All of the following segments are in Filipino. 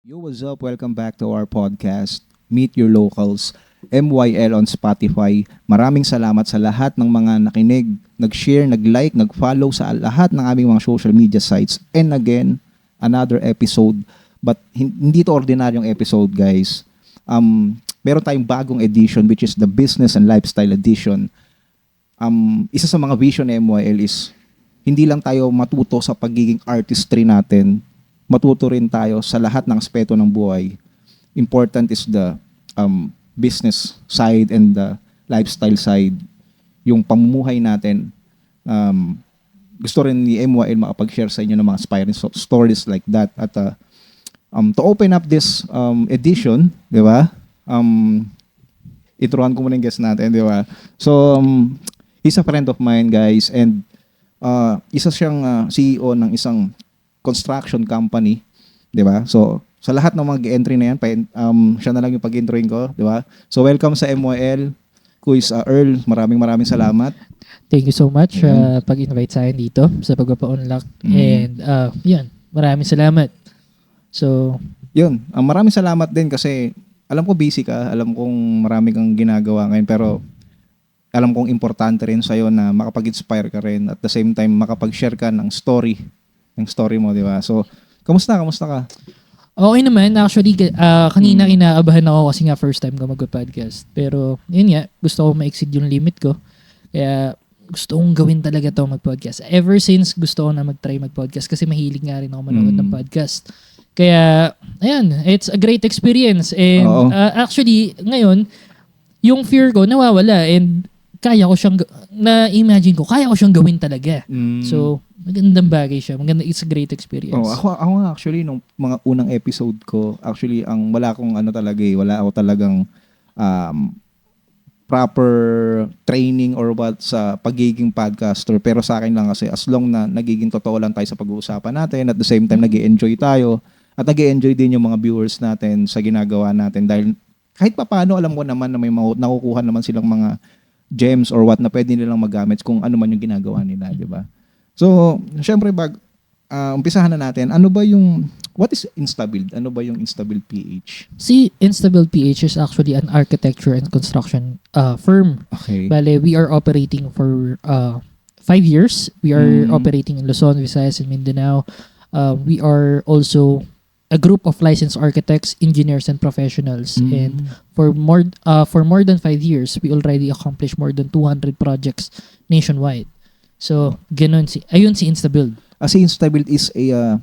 Yo, what's up? Welcome back to our podcast, Meet Your Locals, MYL on Spotify. Maraming salamat sa lahat ng mga nakinig, nag-share, nag-like, nag-follow sa lahat ng aming mga social media sites. And again, another episode. But hindi to ordinaryong episode, guys. Meron tayong bagong edition which is the Business and Lifestyle Edition. Isa sa mga vision ng MYL is hindi lang tayo matuto sa pagiging artistry natin, matuto rin tayo sa lahat ng aspeto ng buhay. Important is the business side and the lifestyle side. Yung pamumuhay natin. Gusto rin ni MYL makapag-share sa inyo ng mga inspiring stories like that. At to open up this edition, di ba? Introhan ko muna yung guest natin, di ba? So, he's a friend of mine, guys. And isa siyang CEO ng isang construction company, 'di ba? So, sa lahat ng mga entry na 'yan, siya na lang yung pag-introing ko, 'di ba? So, welcome sa MYL, Kuis Earl. Maraming salamat. Thank you so much pag-invite sa akin dito sa pagpapa-unlock. And yan, maraming salamat. So, yun, maraming salamat din kasi alam ko busy ka, alam kong marami kang ginagawa ngayon, pero alam kong importante rin sa'yo na makapag-inspire ka rin at the same time makapag-share ka ng story mo, di ba? So, kamusta ka? okay naman. Actually, kanina inaabahan ako kasi nga first time ko mag-podcast. Pero, yun nga, gusto ko ma-exceed yung limit ko. Kaya, gusto kong gawin talaga to mag-podcast. Ever since, gusto ko na mag-try mag-podcast kasi mahilig nga rin ako manood ng podcast. Kaya, ayan, it's a great experience. And actually, ngayon, yung fear ko nawawala and kaya ko siyang, na-imagine ko, kaya ko siyang gawin talaga. So, magandang bagay siya. It's a great experience. Ako nga actually, nung mga unang episode ko, actually, wala akong wala ako talagang proper training or what sa pagiging podcaster. Pero sa akin lang kasi, as long na nagiging totoo lang tayo sa pag-uusapan natin, at the same time, nag-i-enjoy tayo, at nag-i-enjoy din yung mga viewers natin sa ginagawa natin. Dahil kahit papaano, alam ko naman na may nakukuha naman silang mga gems or what na pwede nilang magamit kung ano man yung ginagawa nila, di ba? So, syempre, umpisahan na natin, what is Instabuild? Ano ba yung Instabuild PH? Si Instabuild PH is actually an architecture and construction firm. Okay. Bale, we are operating for 5 years. We are operating in Luzon, Visayas, and Mindanao. We are also a group of licensed architects, engineers, and professionals. And for more than 5 years, we already accomplished more than 200 projects nationwide. So, ayun si Instabuild. Si Instabuild is a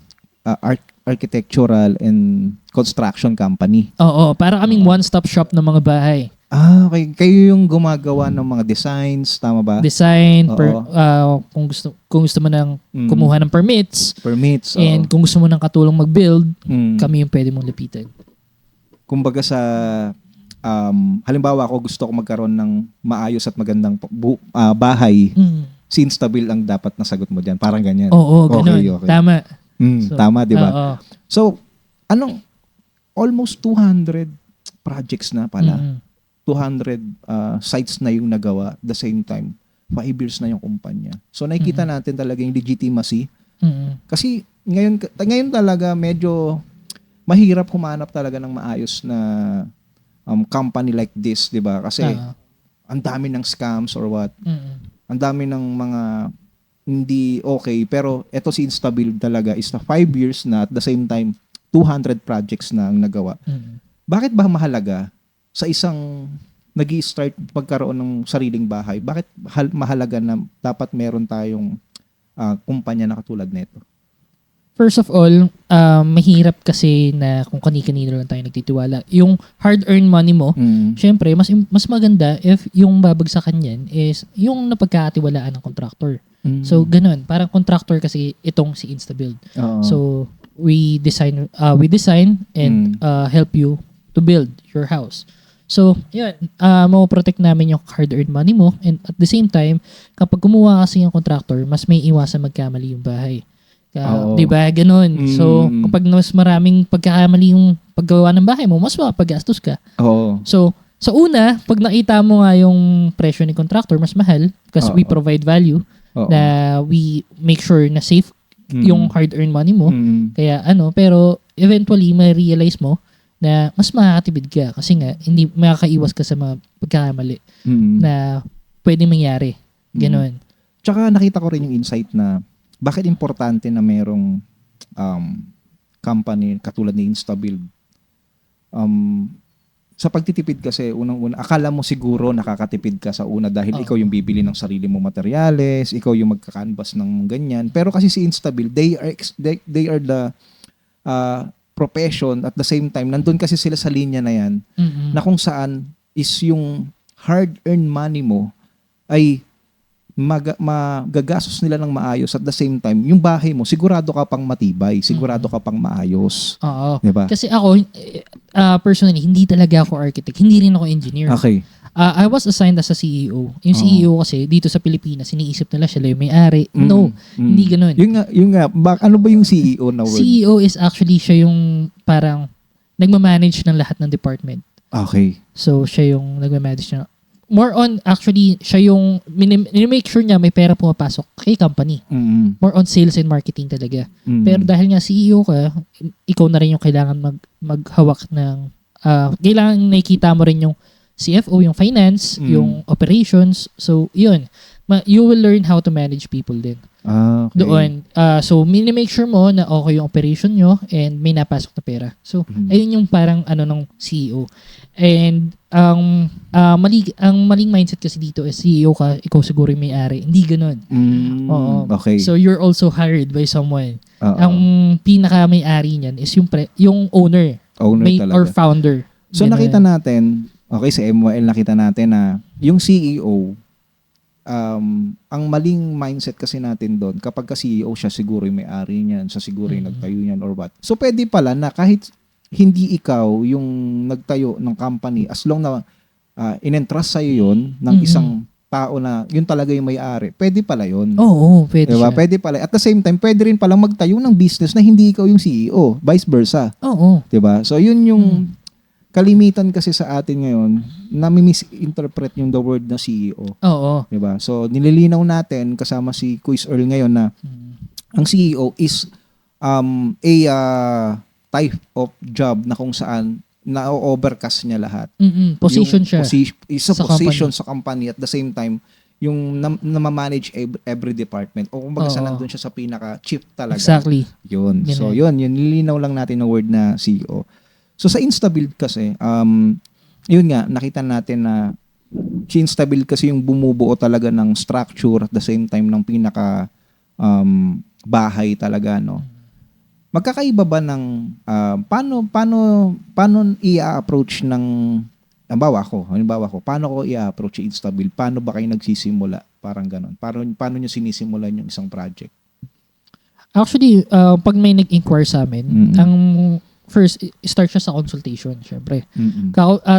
architectural and construction company. Oo, para kaming one-stop shop ng mga bahay. Okay. Kayo yung gumagawa ng mga designs, tama ba? Design, kung gusto mo nang kumuha ng permits, and kung gusto mo nang katulong mag-build, kami yung pwede mong lapitan. Kumbaga halimbawa ako gusto ko magkaroon ng maayos at magandang bahay, si Instabuild ang dapat na sagot mo dyan. Parang ganyan. Oo, ganun. Okay. Tama. Tama, di ba? So, almost 200 projects na pala. 200 sites na yung nagawa the same time. 5 years na yung kumpanya. So, nakikita natin talaga yung legitimacy. Kasi, ngayon talaga medyo mahirap humanap talaga ng maayos na company like this, di ba? Kasi, ang dami ng scams or what. Ang dami ng mga hindi okay, pero eto si Instabuild talaga is na 5 years na at the same time 200 projects na ang nagawa. Bakit ba mahalaga sa isang nag-i-start pagkaroon ng sariling bahay? Bakit mahalaga na dapat meron tayong kumpanya na katulad nito? First of all, mahirap kasi na kung kani-kanino lang tayo nagtitiwala. Yung hard-earned money mo, syempre, mas maganda if yung babagsakan yan is yung napagkakatiwalaan ng contractor. So, ganun. Parang contractor kasi itong si Instabuild. So, we design and help you to build your house. So, yun, mapoprotect namin yung hard-earned money mo, and at the same time, kapag kumuha kasi yung contractor, mas may iwasan magkamali yung bahay. Diba? Ganun. So, kapag mas maraming pagkakamali yung paggawa ng bahay mo, mas mapaggastos ka. So, sa una, pag nakita mo nga yung presyo ni contractor, mas mahal because we provide value na we make sure na safe yung hard-earned money mo. Kaya pero eventually, ma-realize mo na mas makakatipid ka kasi nga, hindi makakaiwas ka sa mga pagkakamali na pwedeng mangyari. Ganon. Tsaka nakita ko rin yung insight na bakit importante na merong company katulad ni Instabuild. Sa pagtitipid kasi, unang-una, akala mo siguro nakakatipid ka sa una dahil ikaw yung bibili ng sarili mo materyales, ikaw yung magka-canvas ng ganyan. Pero kasi si Instabuild, they are the profession at the same time, nandun kasi sila sa linya na yan, na kung saan is yung hard-earned money mo ay magagastos nila ng maayos at the same time, yung bahay mo, sigurado ka pang matibay, sigurado ka pang maayos. Oo. Diba? Kasi ako, personally, hindi talaga ako architect. Hindi rin ako engineer. Okay. I was assigned as a CEO. Yung CEO kasi, dito sa Pilipinas, iniisip nila siya lang yung may-ari. No, hindi ganun. Yung nga, ano ba yung CEO na word? CEO is actually siya yung parang nagmamanage ng lahat ng department. Okay. So, siya yung nagmamanage na. More on, actually, siya yung make sure niya may pera pumapasok kay company. More on sales and marketing talaga. Pero dahil nga CEO ka, ikaw na rin yung kailangan maghawak ng, kailangan nakikita mo rin yung CFO, yung finance, yung operations. So, yun. You will learn how to manage people din. Okay. Doon. So, make sure mo na okay yung operation nyo and may napasok na pera. So, ayun yung parang ng CEO. And ang maling mindset kasi dito is CEO ka, ikaw siguro yung may-ari. Hindi ganun. Oo. Okay. So, you're also hired by someone. Ang pinaka may-ari niyan is yung owner. Talaga. Or founder. So, ganun. nakita natin, okay, sa MYL nakita natin na yung CEO, ang maling mindset kasi natin doon, kapag ka CEO, siya siguro yung may-ari niyan, siya siguro yung nagtayo niyan or what. So, pwede pala na kahit hindi ikaw yung nagtayo ng company, as long na in-entrust sa'yo yun ng isang tao na yun talaga yung may-ari, pwede pala yun. Oo, pwede diba? siya. Pwede pala. At the same time, pwede rin palang magtayo ng business na hindi ikaw yung CEO, vice versa. Oo. Diba? So, yun yung kalimitan kasi sa atin ngayon na misinterpret yung the word na CEO. Oo. Diba? So, nililinaw natin kasama si Quiz Earl ngayon na ang CEO is a type of job na kung saan na-overcast niya lahat. Position siya. Isa position sa company at the same time yung na-manage every department o kung baga nandun siya sa pinaka-chief talaga. Exactly. Yun. Ganun. So, yun. Nililinaw lang natin ng word na CEO. So, sa Instabuild kasi, yun nga, nakita natin na si Instabuild kasi yung bumubuo talaga ng structure at the same time ng pinaka bahay talaga, no? Magkakaiba ba ng paano i-approach ng halimbawa ko, paano ko i-approach yung Instabuild? Paano ba kayo nagsisimula? Parang ganon. Paano nyo sinisimulan yung isang project? Actually, pag may nag-inquire sa amin, ang first, start siya sa consultation, syempre.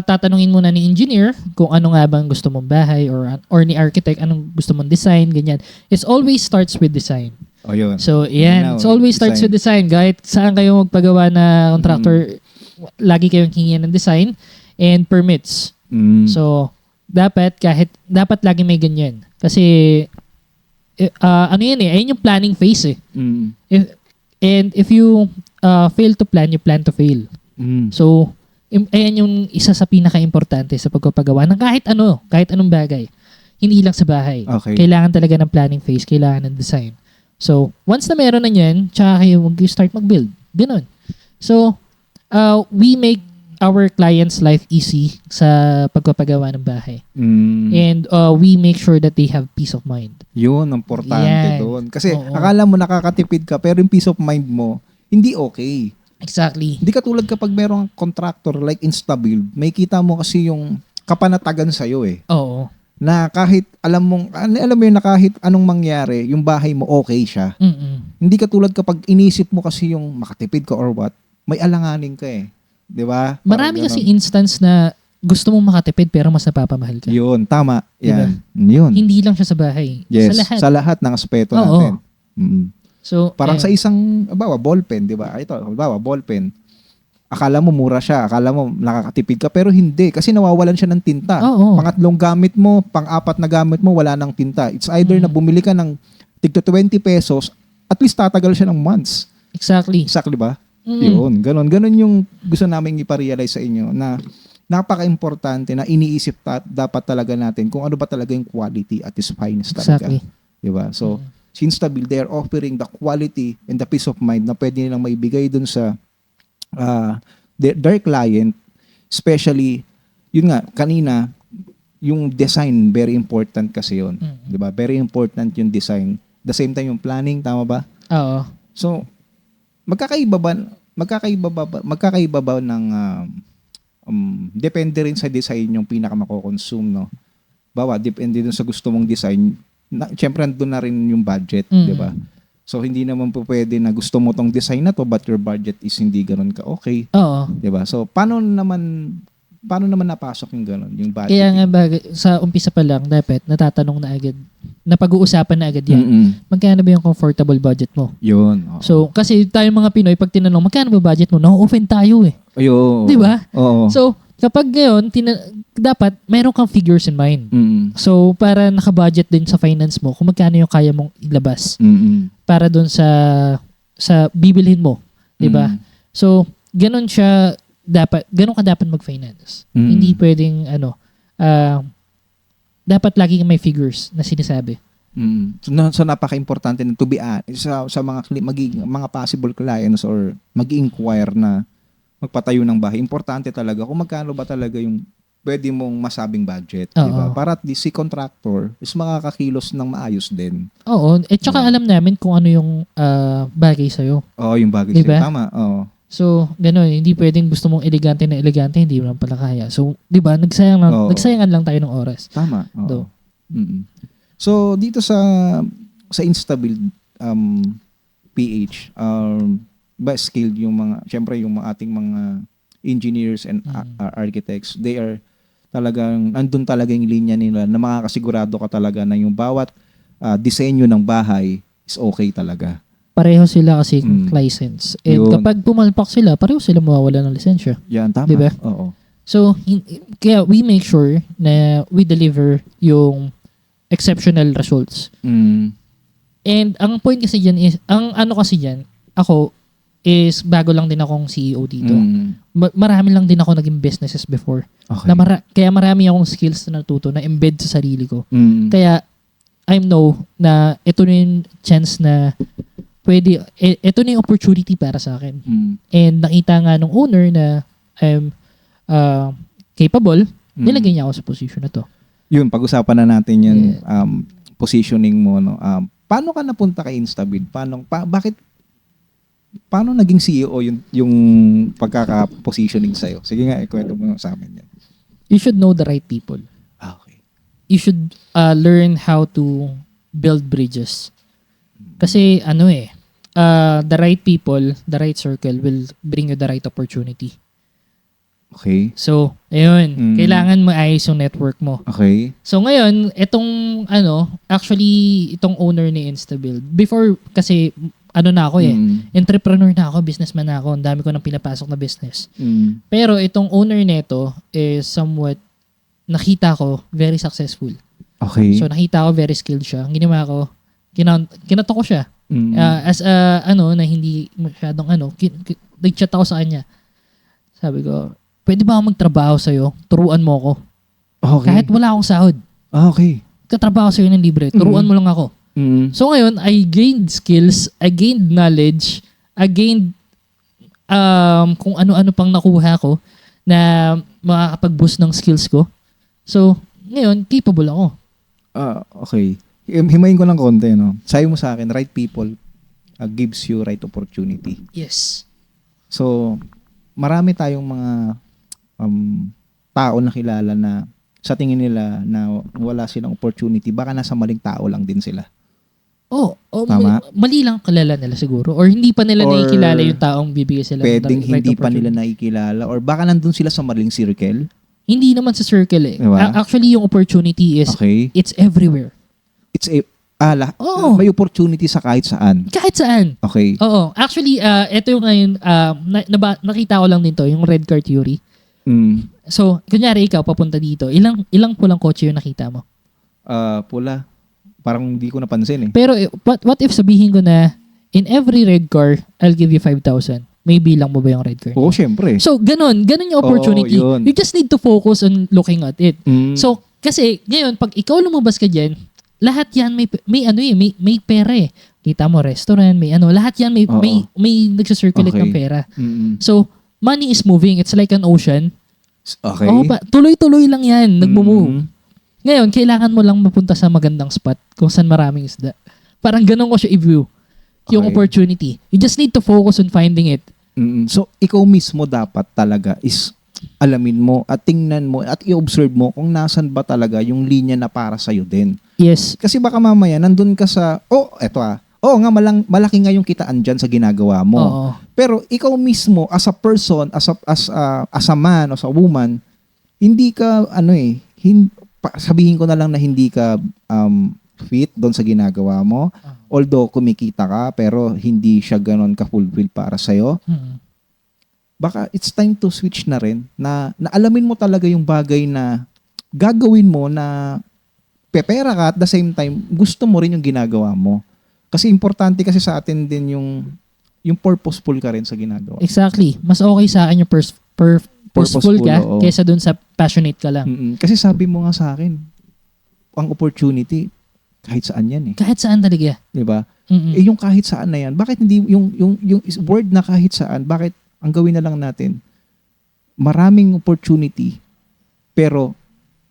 Tatanungin muna ni engineer kung ano nga bang gusto mong bahay or ni architect, anong gusto mong design, ganyan. It always starts with design. Oh, yun. So, yan. It always starts with design. Kahit saan kayo magpagawa na contractor, lagi kayong hingi ng design and permits. So, dapat lagi may ganyan. Kasi, ayun yung planning phase if you fail to plan, you plan to fail. So, ayan yung isa sa pinaka-importante sa pagpapagawa ng kahit anong bagay. Hindi lang sa bahay. Okay. Kailangan talaga ng planning phase, kailangan ng design. So, once na meron na yan, tsaka kayo mag-start mag-build. Ganun. So, we make our clients' life easy sa pagpapagawa ng bahay. And we make sure that they have peace of mind. Yun, importante doon. Kasi akala mo nakakatipid ka, pero yung peace of mind mo, hindi okay. Exactly. Hindi katulad kapag merong contractor like Instabuild, may kita mo kasi yung kapanatagan sa'yo eh. Oo. Na kahit alam mo yun na kahit anong mangyari, yung bahay mo okay siya. Hindi katulad kapag inisip mo kasi yung makatipid ka or what, may alanganin ka eh. 'Di ba? Marami kasi instance na gusto mong makatipid pero mas napapamahal ka. Yun, tama. Yan. Diba? Yun. Hindi lang siya sa bahay. Yes, sa lahat. Sa lahat ng aspeto natin. So, parang sa isang, ballpen, 'di ba? Ito, ballpen. Akala mo mura siya, akala mo nakakatipid ka, pero hindi. Kasi nawawalan siya ng tinta. Pangatlong gamit mo, pang-apat na gamit mo, wala ng tinta. It's either na bumili ka ng tig 20 pesos, at least tatagal siya ng months. Exactly. Exactly ba? Yun, ganun yung gusto namin iparealize sa inyo na napaka-importante na iniisip dapat talaga natin kung ano ba talaga yung quality at its finest talaga. Exactly. Diba? So, si Instabil, they are offering the quality and the peace of mind na pwede nilang maibigay dun sa their client, especially, yun nga, kanina, yung design, very important kasi yun. Diba? Very important yung design. The same time yung planning, tama ba? Oo. So, magkakaiba ba ng depende rin sa design yung pinaka mako-consume, no? Bawa, depende dun sa gusto mong design. Siyempre, andun na rin yung budget, di ba? So, hindi naman po pwede na gusto mo tong design na to but your budget is hindi ganun ka okay. Oo. Di ba? So, paano naman napasok yung ganun, yung budget? Kaya nga sa umpisa pa lang, dapat natatanong na agad, napag-uusapan na agad yan. Magkano ba yung comfortable budget mo? Yun. So, kasi tayo mga Pinoy, pag tinanong, magkano ba budget mo? Na-offend tayo eh. Ayun. Di ba? Oo. So, kapag ngayon, dapat meron kang figures in mind. So, para naka-budget din sa finance mo, kung magkano yung kaya mong ilabas para doon sa bibilhin mo. Di ba? So, ganun ka dapat mag-finance. Hindi pwedeng, dapat lagi may figures na sinasabi. So napaka-importante na to be sa mga possible clients or mag-inquire na magpatayo ng bahay. Importante talaga kung magkano ba talaga yung pwede mong masabing budget, di ba? Para at least si contractor is makakakilos ng maayos din. Oo, tsaka alam namin kung ano yung bagay sa'yo. Oo, yung bagay diba? sa'yo. Tama, oo. So, gano'n, hindi pwedeng gusto mong elegante na elegante, hindi mo lang pala kaya. So, di ba, nagsayangan lang tayo ng oras. Tama, oo. So, dito sa Instabuild PH, ba skilled yung syempre yung ating mga engineers and architects, they are talagang, andun talaga yung linya nila na makakasigurado ka talaga na yung bawat disenyo ng bahay is okay talaga. Pareho sila kasi license. And kapag pumalpak sila, pareho sila mawawala ng lisensya. Yan, tama. Diba? Oo. So, kaya we make sure na we deliver yung exceptional results. And ang point kasi dyan is, ako is bago lang din akong CEO dito. Marami lang din ako naging businesses before. Okay. Kaya marami akong skills na natuto na embed sa sarili ko. Kaya I know na ito na yung chance na ito na yung opportunity para sa akin. And nakita nga nung owner na I'm capable, nilagay niya ako sa position na to. Yun, pag-usapan na natin yung positioning mo. No? Paano ka napunta kay Instabid? Paano naging CEO yung pagkaka-positioning sa'yo? Sige nga, ikwento mo sa amin yan. You should know the right people. Okay. You should learn how to build bridges. Kasi the right people, the right circle will bring you the right opportunity. Okay. So, ayun, kailangan mo ayos yung network mo. Okay. So ngayon, itong owner ni Instabuild, before kasi na ako entrepreneur na ako, businessman na ako, ang dami ko nang pinapasok na business. Pero itong owner nito is somewhat, nakita ko, very successful. Okay. So nakita ko, very skilled siya. Ang ginawa ko, kinato ko siya. As na hindi masyadong nag-chat ako sa kanya. Sabi ko, pwede ba ako magtrabaho sa'yo? Turuan mo ako. Okay. Kahit wala akong sahod. Okay. Katrabaho sa'yo ng libre. Turuan mo lang ako. So ngayon, I gained skills, I gained knowledge, I gained kung ano-ano pang nakuha ko na makakapag-boost ng skills ko. So, ngayon, capable ako. Okay. Himayin ko ng konti, no? Sabi mo sa akin, right people gives you right opportunity. Yes. So, marami tayong mga tao na kilala na sa tingin nila na wala silang opportunity, baka nasa maling tao lang din sila. Tama? Mali lang kilala nila siguro. Or hindi pa nila nakikilala yung taong bibigay sila. Pwedeng hindi pa nila nakikilala. Or baka nandun sila sa maling circle. Hindi naman sa circle eh. Diba? Actually, yung opportunity is, it's everywhere. May opportunity sa kahit saan. Kahit saan. Okay. Oo. Actually, ito yung ngayon, nakita ko lang din to, yung red car theory. So, kunyari ikaw, papunta dito, ilang pulang kotse yung nakita mo? Pula. Parang hindi ko napansin eh. Pero what if sabihin ko na, in every red car, I'll give you 5,000. may bilang mo ba yung red kernel? Oo, syempre. So, ganun yung opportunity. Oo, yun. You just need to focus on looking at it. Mm. So, kasi ngayon, pag ikaw lumabas ka dyan, lahat yan may pera eh. Kita mo, restaurant, lahat yan may nagsasirculate ng pera. Mm-mm. So, money is moving. It's like an ocean. Okay. Tuloy-tuloy lang yan. Nagmo-move. Mm. Ngayon, kailangan mo lang mapunta sa magandang spot kung saan maraming isda. Parang ganun ko siya i-view. Yung Okay. opportunity. You just need to focus on finding it. Mm-mm. So, ikaw mismo dapat talaga is alamin mo at tingnan mo at i-observe mo kung nasan ba talaga yung linya na para sa'yo din. Yes. Kasi baka mamaya nandun ka sa, oo nga, malaki nga yung kitaan dyan sa ginagawa mo. Oo. Pero ikaw mismo as a person, as a man, as a woman, hindi ka, sabihin ko na lang na hindi ka fit doon sa ginagawa mo. Although kumikita ka, pero hindi siya ganon ka-fulfill para sa'yo. Mm. Baka it's time to switch na rin na alamin mo talaga yung bagay na gagawin mo na pepera ka at the same time gusto mo rin yung ginagawa mo. Kasi importante kasi sa atin din yung purposeful ka rin sa ginagawa. Exactly. Mas okay sa akin yung purposeful ka oo. kaysa dun sa passionate ka lang. Mm-mm. Kasi sabi mo nga sa akin, ang opportunity kahit saan yan eh. Kahit saan talaga. 'Di ba? Mm-mm. Yung kahit saan na yan, bakit hindi yung word na kahit saan, bakit ang gawin na lang natin, maraming opportunity, pero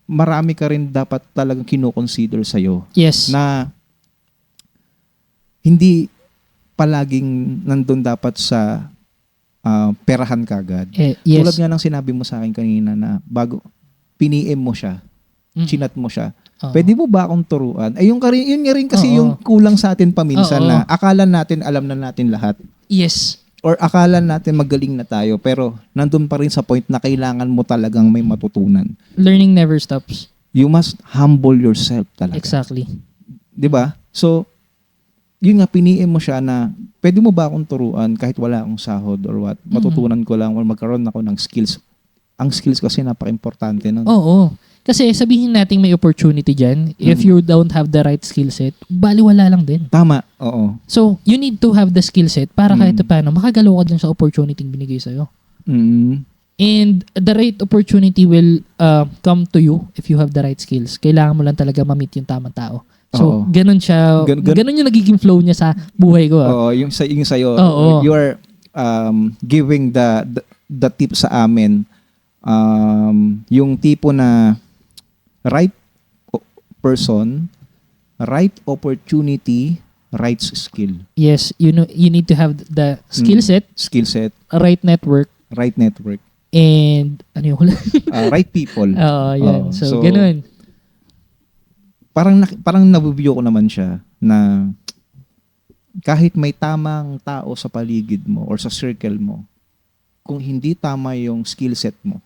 marami ka rin dapat talagang kino-consider sa'yo. Yes. Na hindi palaging nandun dapat sa perahan kagad. Yes. Tulad nga ng sinabi mo sa akin kanina na bago piniem mo siya, chinat mo siya, Oo. pwede mo ba akong turuan? Yun nga rin kasi Oo. yung kulang sa atin paminsan Oo. na akala natin alam na natin lahat. Yes. Or akala natin magaling na tayo pero nandun pa rin sa point na kailangan mo talagang may matutunan. Learning never stops. You must humble yourself talaga. Exactly. 'Di ba? So, yun nga, piniin mo siya na pwede mo ba akong turuan kahit wala akong sahod or what? Matutunan ko lang or magkaroon ako ng skills. Ang skills kasi napaka-importante nun. Oo. Kasi sabihin natin may opportunity dyan, if you don't have the right skill set, baliwala lang din. Tama, oo. So, you need to have the skill set para kahit paano makagalaw ka dun sa opportunity binigay sa'yo. Mm. And the right opportunity will come to you if you have the right skills. Kailangan mo lang talaga ma-meet yung tamang tao. So, Oo. ganun siya. Ganun yung nagiging flow niya sa buhay ko. Oo, yung sa'yo, Oo. you are giving the tip sa amin. Yung tipo na right person, right opportunity, right skill. Yes, you need to have the skill set, Skill set, right network, and ano yung hula? right people. Oo, yan. Oo. So, ganun. Parang nabibigyo ko naman siya na kahit may tamang tao sa paligid mo or sa circle mo, kung hindi tama yung skill set mo,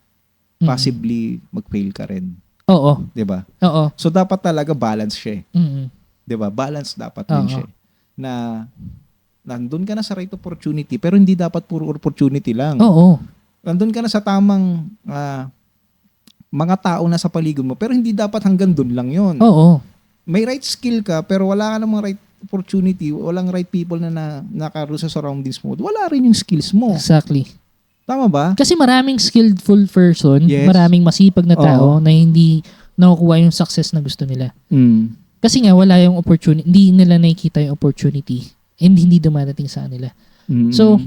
possibly mag-fail ka rin. Oo. 'Di ba? Oo. So dapat talaga balance siya eh. Mm-mm. 'Di ba? Balance dapat din siya. Na nandun ka na sa right opportunity pero hindi dapat puro opportunity lang. Oo. Nandun ka na sa tamang mga tao na sa paligid mo pero hindi dapat hanggang dun lang 'yon. Oo. May right skill ka pero wala ka namang right opportunity, walang right people na nakaroon sa surroundings mo. Wala rin yung skills mo. Exactly. Tama ba? Kasi maraming skillful person, Yes. maraming masipag na tao Oo. na hindi nakukuha yung success na gusto nila. Mm. Kasi nga wala yung opportunity, hindi nila nakikita yung opportunity and hindi dumadating sa kanila. Mm. So,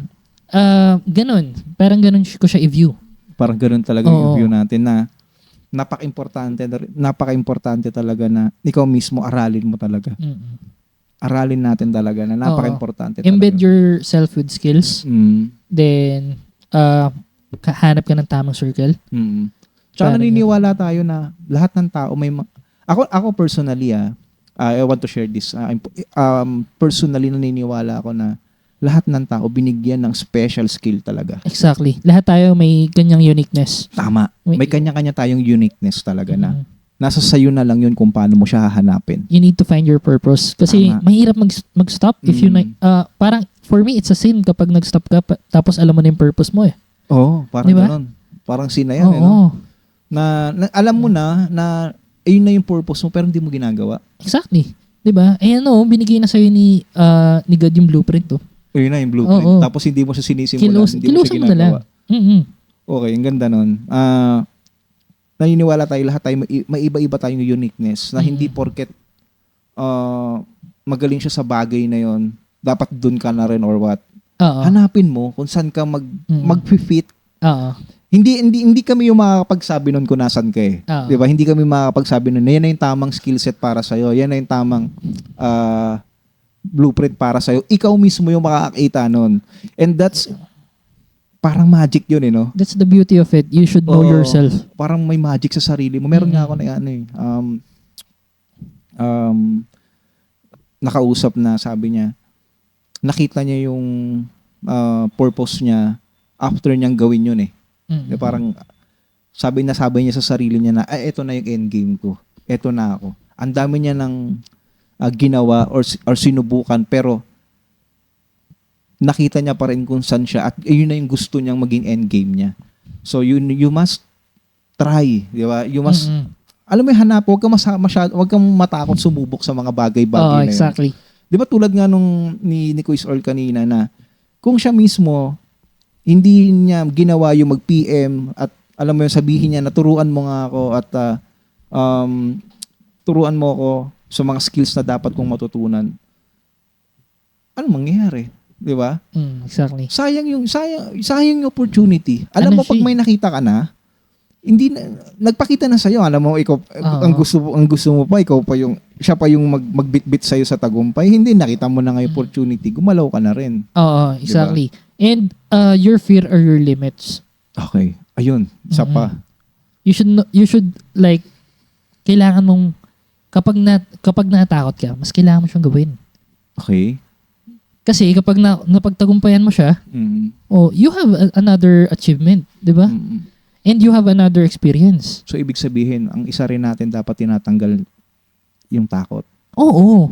ganun. Parang ganun ko siya i-view. Parang ganun talaga yung Oo. view natin na napaka-importante talaga na ikaw mismo aralin mo talaga. Mm-mm. Aralin natin talaga na napaka-importante talaga. Embed yourself with skills, Mm. then hanap ka ng tamang circle. Mm. Tsaka Parang naniniwala tayo na lahat ng tao may ako personally I want to share this. Personally naniniwala ako na lahat ng tao binigyan ng special skill talaga. Exactly. Lahat tayo may ganyang uniqueness. Tama. May kanya-kanya tayong uniqueness talaga na Mm. nasa sayo na lang yun kung paano mo siya hahanapin. You need to find your purpose. Kasi Tama. mahirap mag-stop if you parang for me it's a sin kapag nag-stop ka tapos alam mo na yung purpose mo eh. Oo, parang Diba? ganun. Parang sina yan, Oo. no? Na alam mo na ayun na yung purpose mo pero hindi mo ginagawa. Exactly. 'Di ba? Eh binigay na sa ni God yung blueprint to. Yun na yung blueprint. Oo. Tapos hindi mo siya sinisimulan, hindi mo siya Kilusan mo na lang. ginagawa. Okay, ang ganda nun. Naniniwala tayo, lahat tayo, may iba-iba tayong uniqueness na hindi porket magaling siya sa bagay na yon, dapat dun ka na rin or what. Oo. Hanapin mo kung saan ka mag-fit. Oo. Hindi kami yung makakapagsabi nun kung nasan ka eh. Oo. 'Di ba? Hindi kami makakapagsabi nun, yan na yung tamang skill set para sa'yo. Yan na yung tamang blueprint para sa'yo. Ikaw mismo yung makakakita nun. And that's parang magic yun eh, no? That's the beauty of it. You should know yourself. Parang may magic sa sarili mo. Meron nga ako na ano eh. Nakausap na sabi niya, nakita niya yung purpose niya after niyang gawin yun eh. Parang sabi niya sa sarili niya na, eto na yung end game ko. Eto na ako. Ang dami niya ng ginawa or sinubukan pero nakita niya pa rin kung saan siya at yun na yung gusto niyang maging end game niya. So you must try, di ba? You must alam mo, hanap, huwag kang matakot sumubok sa mga bagay-bagay na yun. Exactly. Di ba tulad nga nung ni Quiz Earl kanina na kung siya mismo hindi niya ginawa yung mag-PM at alam mo yung sabihin niya, naturuan mo nga ako at turuan mo ako sa mga skills na dapat kong matutunan. Ano mangyayari? Di ba? Exactly. Sayang yung opportunity. Alam mo, pag may nakita ka na, hindi na, nagpakita na sa'yo. Alam mo, ikaw, ang gusto mo pa, siya pa yung magbitbit sa'yo sa tagumpay. Hindi, nakita mo na nga yung opportunity. Gumalaw ka na rin. Oo, exactly. Diba? And your fear are your limits. Okay. Ayun, isa pa. You should like, kailangan mong, kapag natakot ka, mas kailangan mo siyang gawin. Okay. Kasi kapag napagtagumpayan mo siya, you have another achievement, di ba? And you have another experience. So, ibig sabihin, ang isa rin natin dapat tinatanggal yung takot. Oo.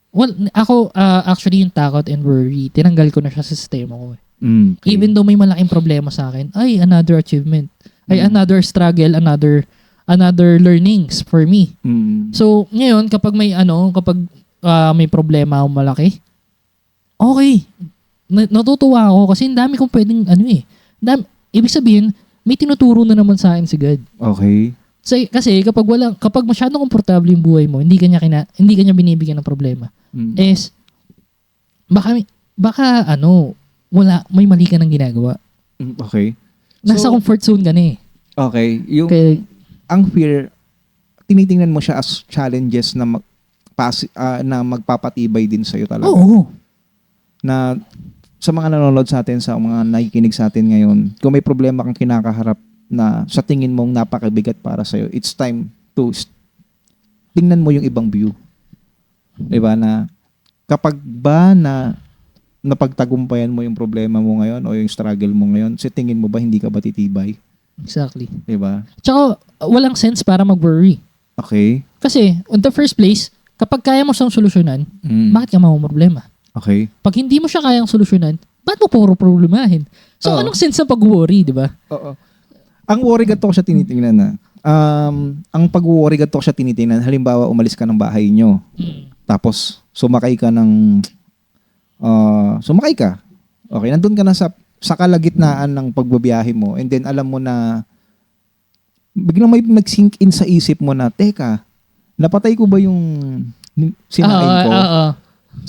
Well, ako, actually, yung takot and worry, tinanggal ko na siya sa sistema ko. Okay. Even though may malaking problema sa akin, ay, another achievement. Ay, another struggle, another learnings for me. So, ngayon, kapag may may problema akong malaki, okay. Natutuwa ako kasi ang dami kong pwedeng ibig sabihin, may tinuturo na naman sa akin si God. Okay. Kasi kapag masyadong komportable yung buhay mo, hindi ka niya binibigyan ng problema. Is baka may mali ka ng ginagawa. Okay. Nasa comfort zone ka na eh. Okay. Ang fear, tinitingnan mo siya as challenges na magpapatibay din sa'yo talaga. Oo. Na sa mga nanonood sa atin, sa mga nakikinig sa atin ngayon, kung may problema kang kinakaharap na sa tingin mong napakabigat para sa'yo, it's time to tingnan mo yung ibang view. Diba na kapag ba na napagtagumpayan mo yung problema mo ngayon o yung struggle mo ngayon, sa tingin mo ba hindi ka ba titibay? Exactly. Diba? Tsaka walang sense para mag-worry. Okay. Kasi in the first place, kapag kaya mo siyang solusyonan, bakit ka problema? Okay. Pag hindi mo siya kayang solusyonan, ba't mo puro problemahin? So, anong sense ng pag-worry, di ba? Oo. Ang worry gato ko siya tinitingnan na. Ang pag-worry gato ko siya tinitingnan, halimbawa, umalis ka ng bahay nyo. Tapos, sumakay ka. Okay, nandun ka na sa kalagitnaan ng pagbabiyahe mo. And then, alam mo na, biglang may nag-sink in sa isip mo na, teka, napatay ko ba yung sinain ko?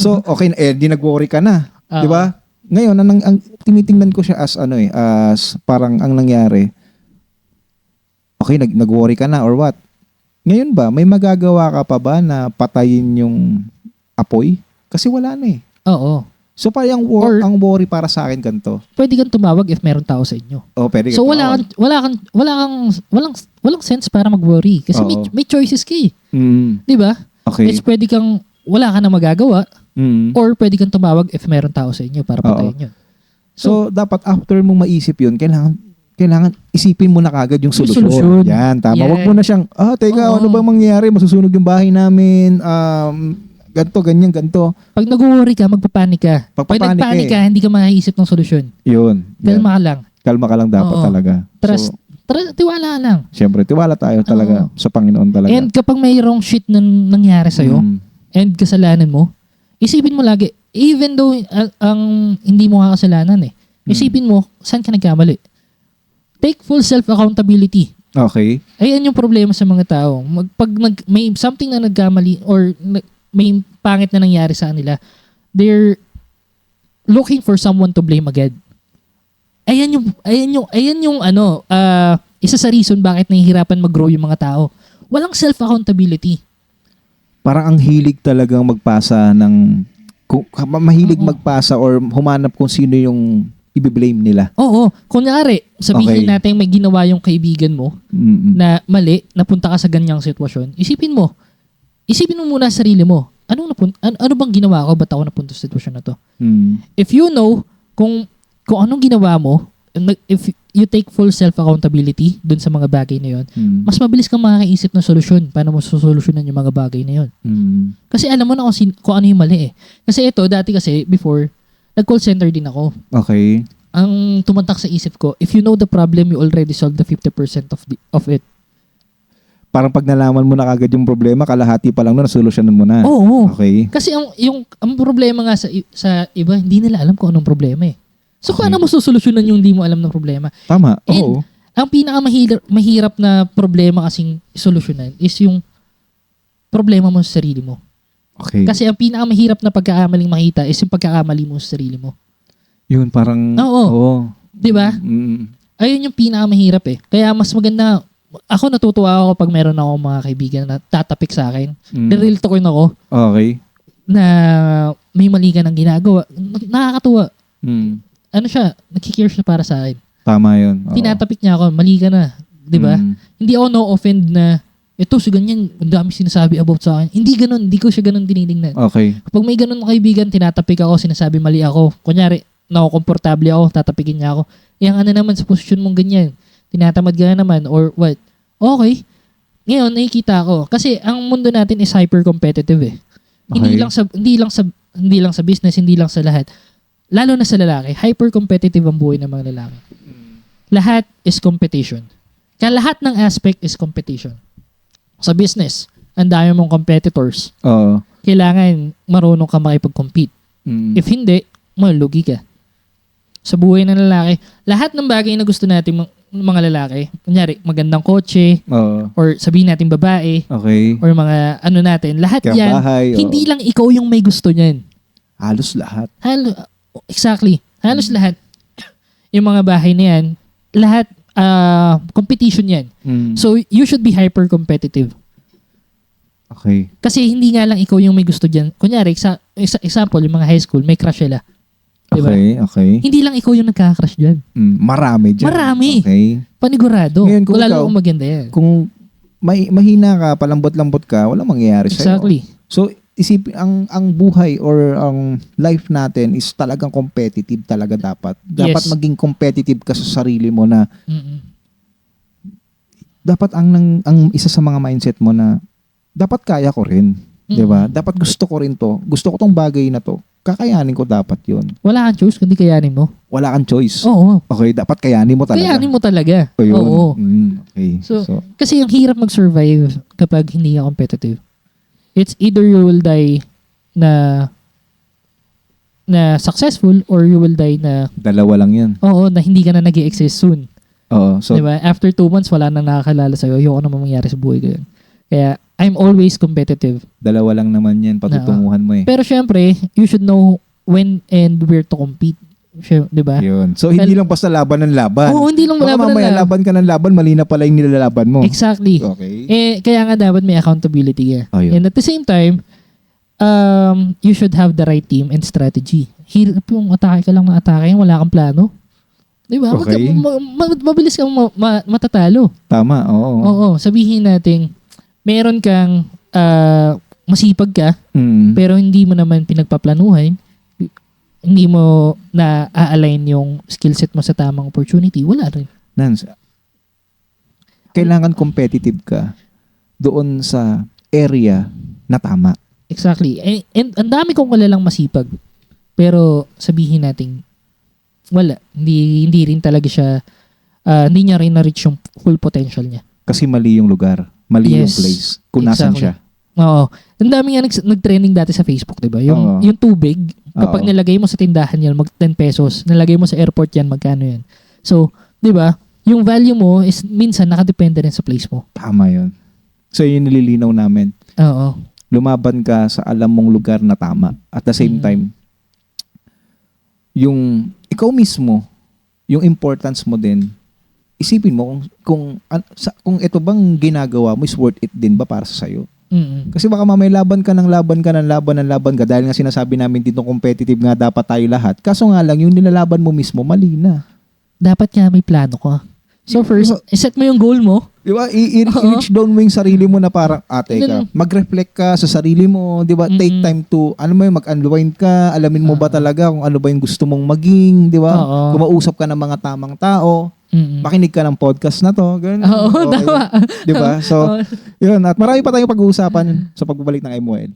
So, okay, di nag-worry ka na. Di ba? Ngayon, ang tinitingnan ko siya as as parang ang nangyari, okay, nag-worry ka na or what? Ngayon ba, may magagawa ka pa ba na patayin yung apoy? Kasi wala na eh. Oo. So, parang ang worry para sa akin ganito. Pwede kang tumawag if meron tao sa inyo. Oh, pwede so, walang sense para mag-worry. Kasi may choices ka eh. Di ba? Okay. It's pwede kang wala ka na magagawa or pwede kang tumawag if meron tao sa inyo para patayin yun. So, dapat after mong maisip yun, kailangan isipin mo na kagad yung solusyon. Yan, tama. Wag mo na siyang, teka, ano ba mangyayari? Masusunog yung bahay namin. Ganto. Pag nag-worry ka, magpapanik ka. Pag nagpanik ka, hindi ka makaisip ng solusyon. Yun. Kalma ka lang. Kalma ka lang dapat talaga. Trust. Tiwala lang. Siyempre, tiwala tayo talaga sa Panginoon talaga. And kapag mayroong shit na nangyari sa'yo, and kasalanan mo, isipin mo lagi, Even though ang hindi mo nga kasalanan eh. Isipin mo, saan ka nagkamali? Take full self-accountability. Okay. Ayan yung problema sa mga tao. May something na nagkamali or may pangit na nangyari sa kanila, they're looking for someone to blame agad. Ayan yung isa sa reason bakit nahihirapan mag-grow yung mga tao. Walang self-accountability. Parang ang hilig talagang magpasa mahilig magpasa or humanap kung sino yung i-blame nila. Oo. Kunyari, sabihin natin may ginawa yung kaibigan mo na mali, napunta ka sa ganyang sitwasyon. Isipin mo muna sa sarili mo. Ano bang ginawa ko? Ba't ako napunta sa sitwasyon na to? If you know kung anong ginawa mo, if you take full self-accountability dun sa mga bagay na yun, mas mabilis kang makakaisip ng solusyon. Paano mo susolusyonan yung mga bagay na yun? Kasi alam mo na kung ano yung mali eh. Kasi dati before, nag-call center din ako. Okay. Ang tumatak sa isip ko, if you know the problem, you already solved the 50% of it. Parang pag nalaman mo na kagad yung problema, kalahati pa lang nun, nasolusyonan mo na. Oo. Okay. Kasi ang problema nga sa iba, hindi nila alam kung anong problema eh. So, paano mo susolusyonan yung hindi mo alam ng problema? Tama, oo. Ang pinakamahirap na problema kasing solusyonan is yung problema mo sa sarili mo. Okay. Kasi ang pinakamahirap na pagkakamaling makita is yung pagkakamali mo sa sarili mo. Yun, parang... Oo. Diba? Ayun yung pinakamahirap eh. Kaya mas maganda, ako natutuwa ako pag meron ako mga kaibigan na tatapik sa akin. Real talk yun ako. Okay. Na may mali ka ng ginagawa. Nakakatuwa. Ano siya, nagkikare siya para sa akin. Tama yun. Tinatapik niya ako, mali ka na. Diba? Hindi ako no-offend na, ito, si ganyan, ang dami sinasabi about sa akin. Hindi ganun, hindi ko siya ganun tinitingnan. Okay. Kapag may ganun kaibigan, tinatapik ako, sinasabi mali ako. Kunyari, komportable ako, tatapikin niya ako. Yang naman sa posisyon mong ganyan, tinatamad ka na naman, or what? Okay. Ngayon, nakikita ako. Kasi ang mundo natin is hyper-competitive eh. Okay. Hindi lang sa business, hindi lang sa lahat. Lalo na sa lalaki, hyper-competitive ang buhay ng mga lalaki. Lahat is competition. Kaya lahat ng aspect is competition. Sa business, ang dami mong competitors. Oo. Kailangan marunong ka makipag-compete. If hindi, malugi ka. Sa buhay ng lalaki, lahat ng bagay na gusto natin mga lalaki, kunyari, magandang kotse, or sabihin natin babae, okay, or mga natin, lahat kaya yan, bahay, hindi lang ikaw yung may gusto niyan. Halos lahat. Exactly. Halos lahat. Yung mga bahay na yan, lahat competition yan. So, you should be hyper-competitive. Okay. Kasi hindi nga lang ikaw yung may gusto dyan. Kunyari, example, yung mga high school, may crush sila. Diba? Okay. Hindi lang ikaw yung nagkaka-crush dyan. Marami dyan. Marami. Okay. Panigurado. Ngayon, Wala lang kung maganda yan. Kung mahina ka, palambot-lambot ka, walang mangyayari sa'yo. Exactly. So, isipin, ang buhay or ang life natin is talagang competitive talaga dapat. Dapat maging competitive ka sa sarili mo na dapat ang isa sa mga mindset mo na dapat kaya ko rin. 'Di ba? Dapat gusto ko rin to. Gusto ko tong bagay na to. Kakayanin ko dapat 'yun. Wala kang choice kundi kayanin mo. Wala kang choice. Oo. Okay, dapat kayanin mo talaga. Kayanin mo talaga. Oo. Okay. So, kasi ang hirap mag-survive kapag hindi ka competitive. It's either you will die na successful or you will die na dalawa lang 'yan. Oo, na hindi ka na nag-i-exist soon. Oo. So, diba? After 2 months, wala nang nakakalala sa'yo. Ayoko na mangyari sa buhay ko yun. Kaya, I'm always competitive. Dalawa lang naman yan, patutunguhan mo eh. Pero syempre, you should know when and where to compete. Diba? Yun. So, hindi lang basta laban ng laban. Oo, hindi lang laban ng laban. Laban ka ng laban, mali na pala yung nilalaban mo. Exactly. Okay. Kaya nga dapat may accountability ka. Ayun. And at the same time, you should have the right team and strategy. Hirap yung atake ka lang ng atake, wala kang plano. Diba? Okay. Mabilis kang matatalo. Tama, oo. Oo, sabihin natin, meron kang masipag ka, pero hindi mo naman pinagpaplanuhan, hindi mo na-align yung skill set mo sa tamang opportunity, wala rin. Nance, kailangan competitive ka doon sa area na tama. Exactly. And ang dami kong kalalang masipag, pero sabihin natin, wala. Hindi rin talaga siya, hindi niya rin na-reach yung full potential niya. Kasi mali yung lugar. Mali yung place. Kung nasan siya. Oo. Ang dami nga nag-trending dati sa Facebook, 'di ba? Yung tubig, kapag nilagay mo sa tindahan yan, mag 10 pesos. Nilagay mo sa airport yan, magkano yan? So, 'di ba? Yung value mo is minsan nakadepende rin sa place mo. Tama 'yun. So, yun nililinaw namin. Oo. Lumaban ka sa alam mong lugar na tama. At the same time, yung ikaw mismo, yung importance mo din, isipin mo kung ito bang ginagawa mo is worth it din ba para sa sayo. Kasi baka mamay laban ka dahil nga sinasabi namin dito competitive nga dapat tayo lahat. Kaso nga lang, yung nilalaban mo mismo, mali na. Dapat nga may plano ka. So first, iset mo yung goal mo. Di ba? I-reach down mo yung sarili mo na parang, teka, mag-reflect ka sa sarili mo, di ba? Take time to, mag-unwind ka, alamin mo ba talaga kung ano ba yung gusto mong maging, di ba? Kumausap ka ng mga tamang tao, makinig ka ng podcast na to, ganun. Oo, tama. Di ba? So, yun. At marami pa tayong pag-uusapan sa pagbabalik ng MOL.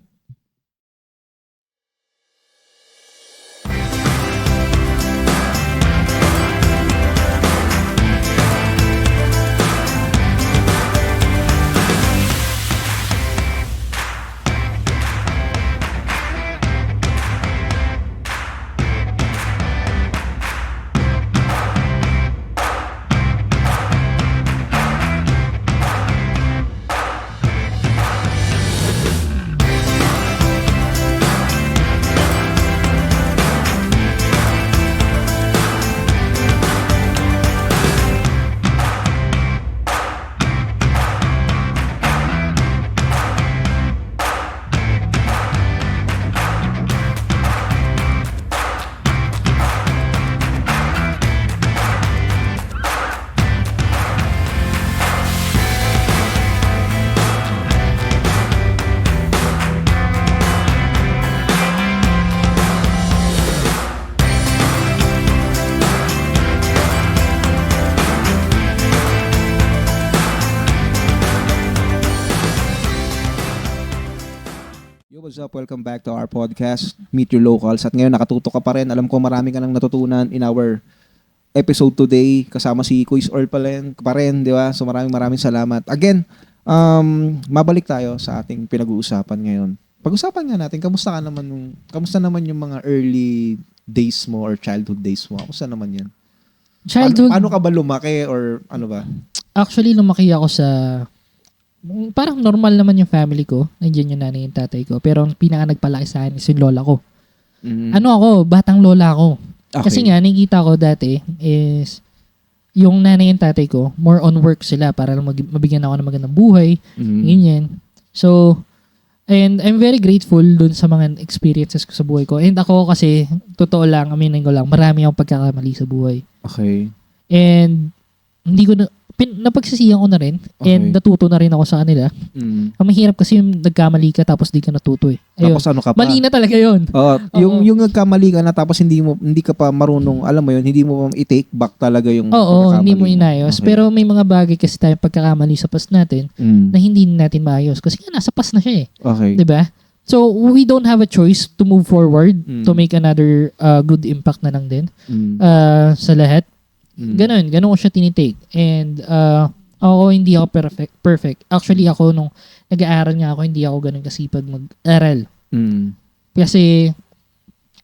What's up? Welcome back to our podcast, Meet Your Locals. At ngayon, nakatuto ka pa rin. Alam ko marami ka nang natutunan in our episode today. Kasama si Quiz Earl pa rin, di ba? So maraming salamat. Again, mabalik tayo sa ating pinag-uusapan ngayon. Pag-usapan nga natin, kamusta naman yung mga early days mo or childhood days mo? Kamusta naman yan? Childhood? Paano ka ba lumaki or ano ba? Actually, lumaki ako sa... Parang normal naman yung family ko. Nandiyan yung nanay yung tatay ko. Pero ang pinaka nagpalaki sa akin is yung lola ko. Ano ako? Batang lola ako. Okay. Kasi nga, nakikita ko dati is yung nanay yung tatay ko, more on work sila para mabigyan ako ng magandang buhay. Ganyan. So, and I'm very grateful dun sa mga experiences ko sa buhay ko. And ako kasi, totoo lang, aminin ko lang, marami akong pagkakamali sa buhay. Okay. And hindi ko napagsisihan ko na rin and natuto na rin ako sa kanila. Ang mahirap kasi yung nagkamali ka tapos di ka natuto eh. Ayun. Tapos ano ka pa? Mali na talaga yun. Yung nagkamali ka na tapos hindi ka pa marunong, alam mo yun, hindi mo i-take back talaga yung hindi mo inayos. Okay. Pero may mga bagay kasi tayong pagkakamali sa past natin na hindi natin maayos. Kasi nga nasa past na siya eh. Okay. Diba? So, we don't have a choice to move forward to make another good impact na lang din sa lahat. Ganun ko siya tinitake. And ako hindi ako perfect. Actually ako nung nag-aaral nga ako, hindi ako ganun kasipag mag-aral. Kasi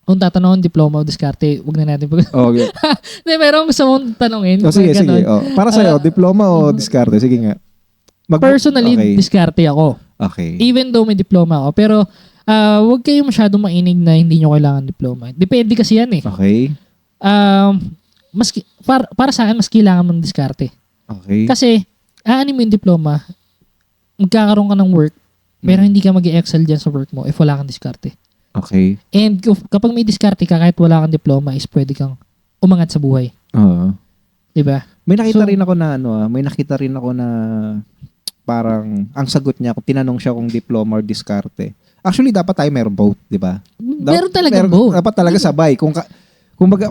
kung tatanungin diploma o diskarte, wag na natin Okay. Pero gusto mong tanungin. Sige. Para sa'yo, diploma o diskarte? Sige nga. Personally, diskarte ako. Okay. Even though may diploma ako. Pero wag kayo masyadong mainig na hindi nyo kailangan diploma. Depende kasi yan eh. Okay. Para sa akin, mas kailangan mong diskarte. Okay. Kasi, aanin mo yung diploma, magkakaroon ka ng work, pero hindi ka mag-excel dyan sa work mo if wala kang diskarte. Okay. And kapag may diskarte ka, kahit wala kang diploma, is pwede kang umangat sa buhay. Oo. Diba? May nakita rin ako na parang, ang sagot niya, kung tinanong siya kung diploma or diskarte. Actually, dapat tayo meron both, diba? Meron talaga both. Dapat talaga sabay. Kung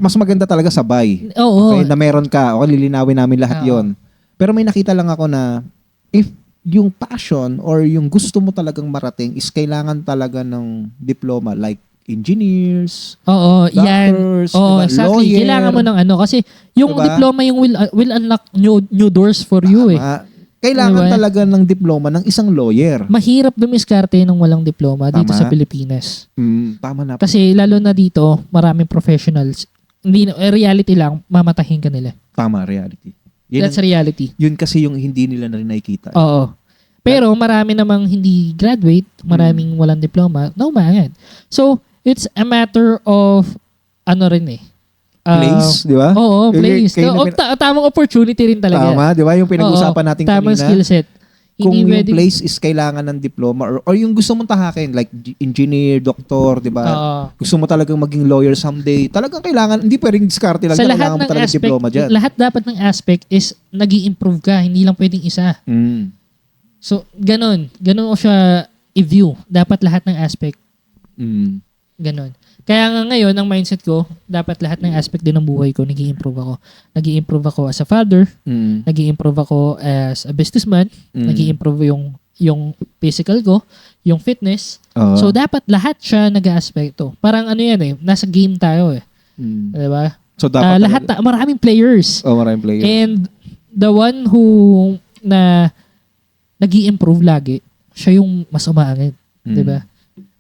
mas maganda talaga sabay. Oo. Okay, na meron ka. Okay, lilinawin namin lahat yon. Pero may nakita lang ako na if yung passion or yung gusto mo talagang marating is kailangan talaga ng diploma like engineers, doctors, Oo, exactly. lawyer. Kailangan mo ng kasi yung diploma yung will unlock new doors for you eh. Kailangan talaga ng diploma ng isang lawyer. Mahirap dumiskarte ng walang diploma dito Tama. sa Pilipinas. Tama na. Kasi lalo na dito, maraming professionals. Hindi reality lang, mamatahin ka nila. Tama, reality. That's reality. Yun kasi yung hindi nila na rin nakikita. Oo. Pero marami namang hindi graduate, maraming walang diploma, na umangat. So, it's a matter of ano rin eh. Place, di ba? Oo, place. Kayo Tamang opportunity rin talaga. Tama, di ba? Yung pinag-usapan natin tamang kanina. skill set. Kung Hindi yung place is kailangan ng diploma or yung gusto mong tahakin, like engineer, doktor, di ba? Gusto mo talagang maging lawyer someday, talagang kailangan, hindi pwedeng diskarte lang. Sa lahat kailangan mo ng talaga aspect, diploma dyan. lahat dapat ng aspect is nag-i-improve ka, hindi lang pwedeng isa. So, ganun ko siya i-view. Dapat lahat ng aspect. Ganun. Kaya nga ngayon, ang mindset ko, dapat lahat ng aspect din ng buhay ko, nag-i-improve ako. Nag-i-improve ako as a father, nag-i-improve ako as a businessman, nag-i-improve yung physical ko, yung fitness. So, dapat lahat siya nag-aspekto. Parang ano yan eh, nasa game tayo eh. Diba? So, dapat lahat, maraming players. Maraming players. And the one who nag-i-improve lagi, siya yung mas umaangit. Diba?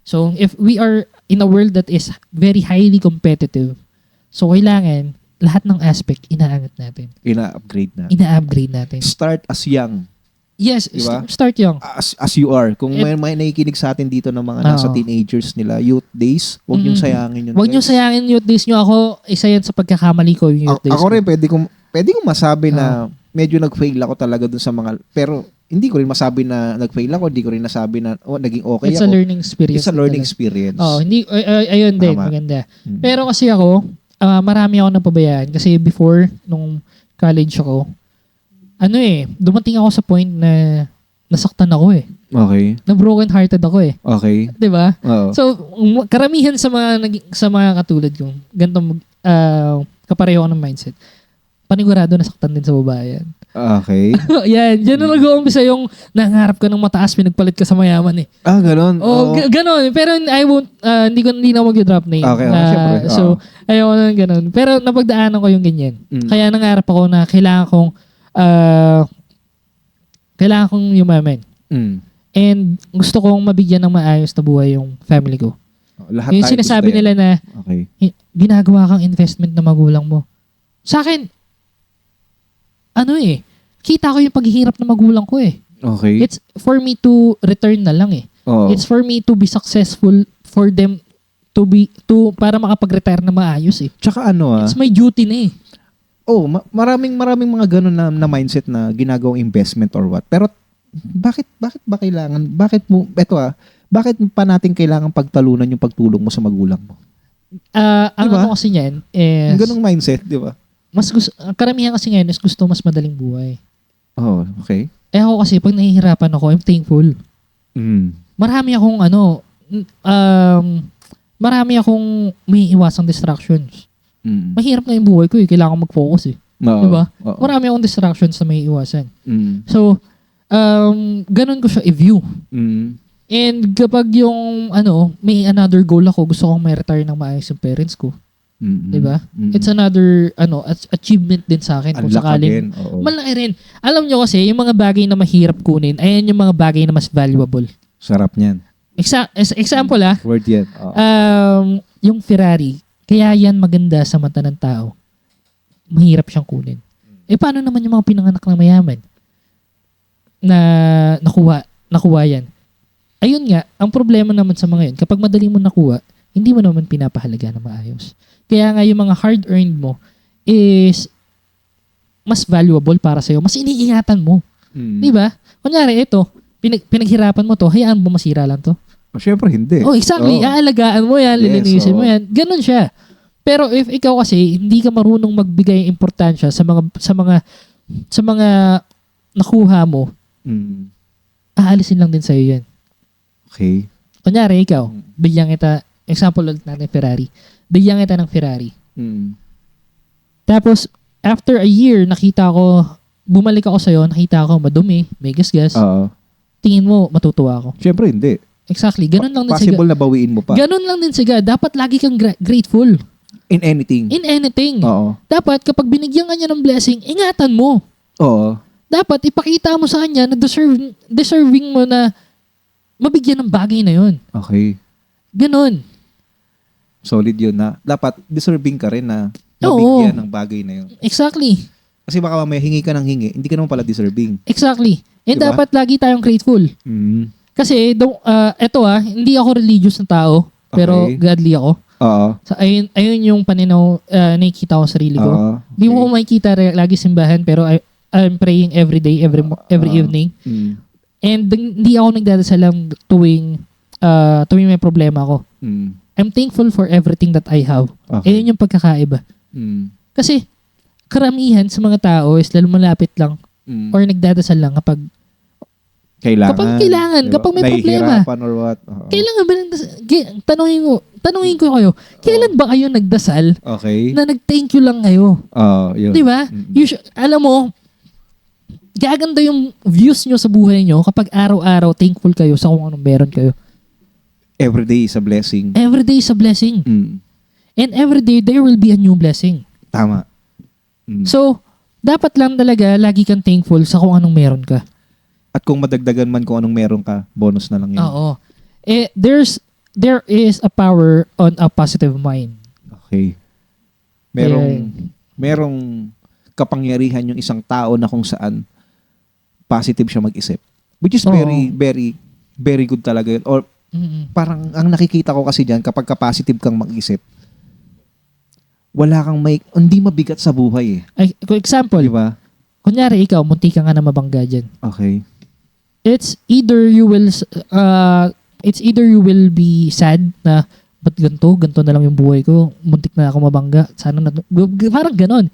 So, if we are in a world that is very highly competitive, so kailangan lahat ng aspect inaangat natin. Ina-upgrade natin. Start as young. Yes, diba? Start young. As you are. Kung may nakikinig sa atin dito ng mga nasa teenagers nila, youth days, huwag niyong sayangin yun. Huwag niyong sayangin youth days niyo. Ako, isa yan sa pagkakamali ko yung youth days. Ako rin, pwede kong masabi na medyo nag-fail ako talaga dun sa mga, pero hindi ko rin masabi na nag-fail ako, hindi ko rin nasabi na naging okay It's ako. A learning experience. It's a learning experience. Hindi, ayun din, maganda. Pero kasi ako, marami ako napabayaan. Kasi before, nung college ako, dumating ako sa point na nasaktan ako eh. Okay. Na broken hearted ako eh. Okay. 'Di ba? Oo. So, karamihan sa mga katulad ko, ganitong kapareho ako ng mindset. Panigurado nasaktan din sa babae yan. Okay. Yan, diyan na nag-uumpisa yung nangarap ka ng mataas, pinagpalit ka sa mayaman eh. Ganon. Ganon. Pero I won't, hindi na mag-drop name. Okay, syempre. So, ayoko na ganon. Pero napagdaanan ko yung ganyan. Kaya nangarap ako na kailangan kong yumaman. And gusto kong mabigyan ng maayos na buhay yung family ko. Lahat yung sinasabi nila na ginagawa kang investment na magulang mo. Sa akin, kita ko yung paghihirap ng magulang ko eh. Okay. It's for me to return na lang eh. It's for me to be successful, for them para makapag-retire na maayos eh. Tsaka it's my duty na eh. Maraming mga ganun na mindset na ginagawang investment or what. Pero bakit ba kailangan? Bakit pa natin kailangan pagtalunan yung pagtulong mo sa magulang mo? Ang ano kasi niyan is ganung mindset, di ba? Karamihan kasi ngayon is gusto mas madaling buhay. Okay. Ako kasi pag nahihirapan ako, I'm thankful. Marami akong may iwasang distractions. Mahirap na yung buhay ko eh. Kailangan mag-focus eh. Diba? Marami akong distractions na may iwasan. So, ganun ko siya i-view. And kapag yung may another goal ako, gusto kong may retire ng maayos yung parents ko. Diba? It's another achievement din sa akin kung sakaling malaki rin. Alam nyo kasi yung mga bagay na mahirap kunin, ayan yung mga bagay na mas valuable. Sarap niyan. Example word yan. Yung Ferrari, kaya yan maganda sa mata ng tao. Mahirap siyang kunin. Paano naman yung mga pinanganak ng mayaman na nakuha yan? Ayun nga, ang problema naman sa mga yun, kapag madali mo nakuha, hindi mo naman pinapahalaga na maayos. Kaya nga yung mga hard-earned mo is mas valuable para sa'yo. Mas iniingatan mo. Diba? Kunyari, ito, pinaghirapan mo to, hayaan mo masira lang to. Syempre, hindi. Exactly. Aalagaan mo yan, lilinisin mo yan. Ganon siya. Pero if ikaw kasi, hindi ka marunong magbigay importansya sa mga nakuha mo, aalisin lang din sa'yo yan. Okay. Kunyari, ikaw, bigyan kita, example ulit natin Ferrari. Bigyan kita ng Ferrari. Tapos, after a year, bumalik ako sa'yo, nakita ko madumi, may gasgas. Tingin mo, matutuwa ako? Syempre, hindi. Exactly. Ganun lang din siga. Possible na bawiin mo pa. Ganun lang din siga. Dapat lagi kang grateful. In anything. Dapat, kapag binigyan ka niya ng blessing, ingatan mo. dapat ipakita mo sa kanya na deserving mo na mabigyan ng bagay na yun. Okay. Ganon. Solid yun na. Dapat deserving ka rin na Oo. mabigyan ng bagay na yun. Exactly. Kasi baka mamaya hingi ka ng hingi, hindi ka naman pala deserving. Exactly. And Diba? dapat lagi tayong grateful. Kasi, hindi ako religious na tao, pero Okay. godly ako. Oo. So, ayun yung paninaw nakikita ko sa sarili ko. Oo. Hindi mo ko makikita lagi simbahan, pero I'm praying every day, every evening. And hindi ako nagdadasal lang tuwing may problema ako. I'm thankful for everything that I have. Okay. Ayun yung pagkakaiba. Kasi, karamihan sa mga tao is lalo malapit lang or nagdadasal lang kapag kailangan, kapag may problema. Nahihirapan or what. Oo. Kailangan ba ng tanungin ko kayo, kailan ba kayo nagdasal Okay. na nag-thank you lang kayo? Yun. Di ba? Alam mo, gaganda yung views nyo sa buhay nyo kapag araw-araw thankful kayo sa kung anong meron kayo. Every day is a blessing. Every day is a blessing. And every day, there will be a new blessing. Tama. So, dapat lang talaga lagi kang thankful sa kung anong meron ka. At kung madagdagan man kung anong meron ka, bonus na lang yun. Oo. There is a power on a positive mind. Okay. Merong kapangyarihan yung isang tao na kung saan positive siya mag-isip. Which is very, very, very good talaga yun. Or parang ang nakikita ko kasi dyan, kapag ka-positive kang mag-isip, hindi mabigat sa buhay eh. For example, Di ba? kunyari ikaw, munti ka nga na mabangga dyan. Okay. It's either you will be sad na ba't ganito na lang yung buhay ko, muntik na ako mabangga, parang ganon.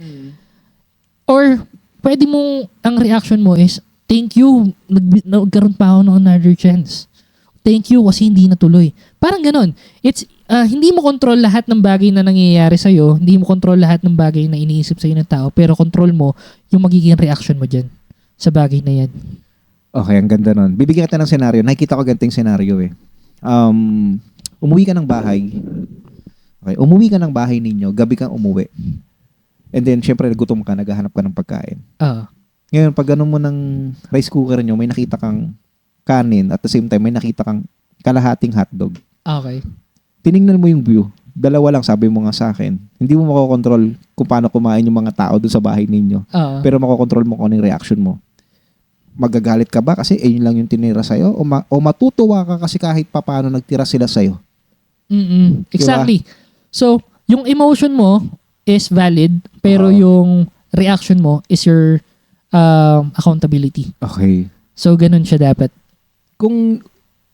Or pwede ang reaction mo is, thank you, nagkaroon pa ako ng another chance. Thank you kasi hindi natuloy. Parang ganon. It's hindi mo control lahat ng bagay na nangyayari sa'yo, hindi mo control lahat ng bagay na iniisip sa'yo ng tao, pero control mo yung magiging reaction mo dyan sa bagay na yan. Okay, ang ganda nun. Bibigyan kita ng senaryo. Nakikita ko ganitong senaryo eh. Umuwi ka ng bahay. Okay, umuwi ka ng bahay ninyo, gabi kang umuwi. And then, syempre, gutom ka, naghahanap ka ng pagkain. Ngayon, pag ganun mo ng rice cooker nyo, may nakita kang kanin, at the same time, may nakita kang kalahating hotdog. Okay. Tiningnan mo yung view. Dalawa lang, sabi mo nga sa akin. Hindi mo makokontrol kung paano kumain yung mga tao doon sa bahay ninyo. Pero makokontrol mo kung ano yung reaction mo. Magagalit ka ba kasi yun lang yung tinira sa'yo? O matutuwa ka kasi kahit paano nagtira sila sa'yo? Exactly. Diba? So, yung emotion mo is valid, pero yung reaction mo is your accountability. Okay. So, ganun siya dapat. Kung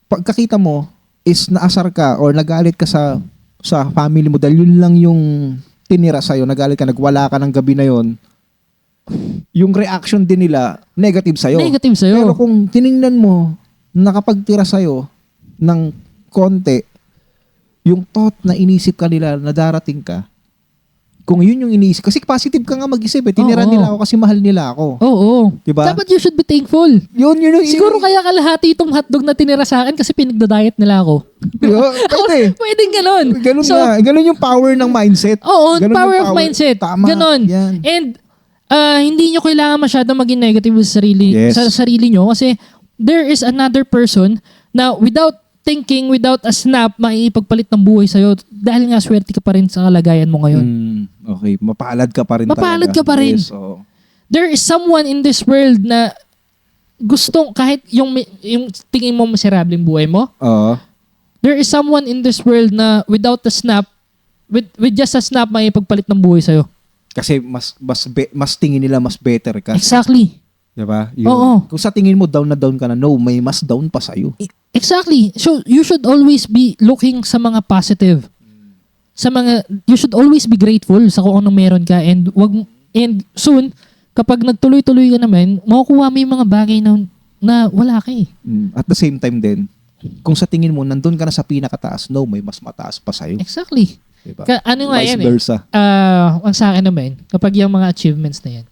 pagkakita mo is naasar ka or nagalit ka sa family mo dahil yun lang yung tinira sa'yo, nagalit ka, nagwala ka ng gabi na yun, yung reaction din nila, negative sa'yo. Negative sa'yo. Pero kung tiningnan mo, nakapagtira sa'yo ng konti, yung thought na inisip ka nila na darating ka, kung yun yung iniisip, kasi positive ka nga mag-isip eh, tinira nila ako kasi mahal nila ako. Oo. Diba? Dapat you should be thankful. Yun. Siguro kaya kalahati itong hotdog na tinira sa akin kasi pinagda-diet nila ako. Pwede. Pwedeng ganon. Ganun yung power ng mindset. Oo, Ganun power yung of mindset. Tama. Ganon. Yan. And hindi nyo kailangan masyadong maging negative sa sarili nyo kasi there is another person na without thinking, without a snap, maipagpalit ng buhay sa'yo dahil nga swerte ka pa rin sa kalagayan mo ngayon. Okay, mapalad ka pa rin Mapalad talaga. ka pa rin. Yes, oo. There is someone in this world na gustong, kahit yung tingin mo miserable yung buhay mo, there is someone in this world na without a snap, with just a snap, maipagpalit ng buhay sa'yo. Kasi mas tingin nila mas better ka. Exactly. Diba? Oo. Kung sa tingin mo down na down ka na, no, may mas down pa sa'yo. Exactly. So, you should always be looking sa mga positive. You should always be grateful sa kung anong meron ka and soon, kapag nagtuloy-tuloy ka naman, makukuha mo yung mga bagay na wala ka eh. At the same time din, kung sa tingin mo, nandun ka na sa pinakataas, no, may mas mataas pa sa'yo. Exactly. Diba? Ano nga yan Vice versa. Ang sa akin naman, kapag yung mga achievements na yan,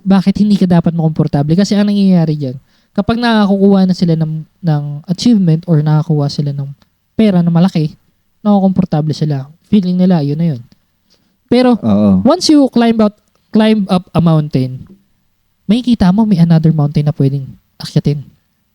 bakit hindi ka dapat makomportable? Kasi ang nangyayari dyan, kapag nakakuha na sila ng achievement or nakakuha sila ng pera na malaki, nakakomportable sila. Feeling nila, yun na yun. Pero, once you climb up a mountain, makikita mo may another mountain na pwedeng akyatin.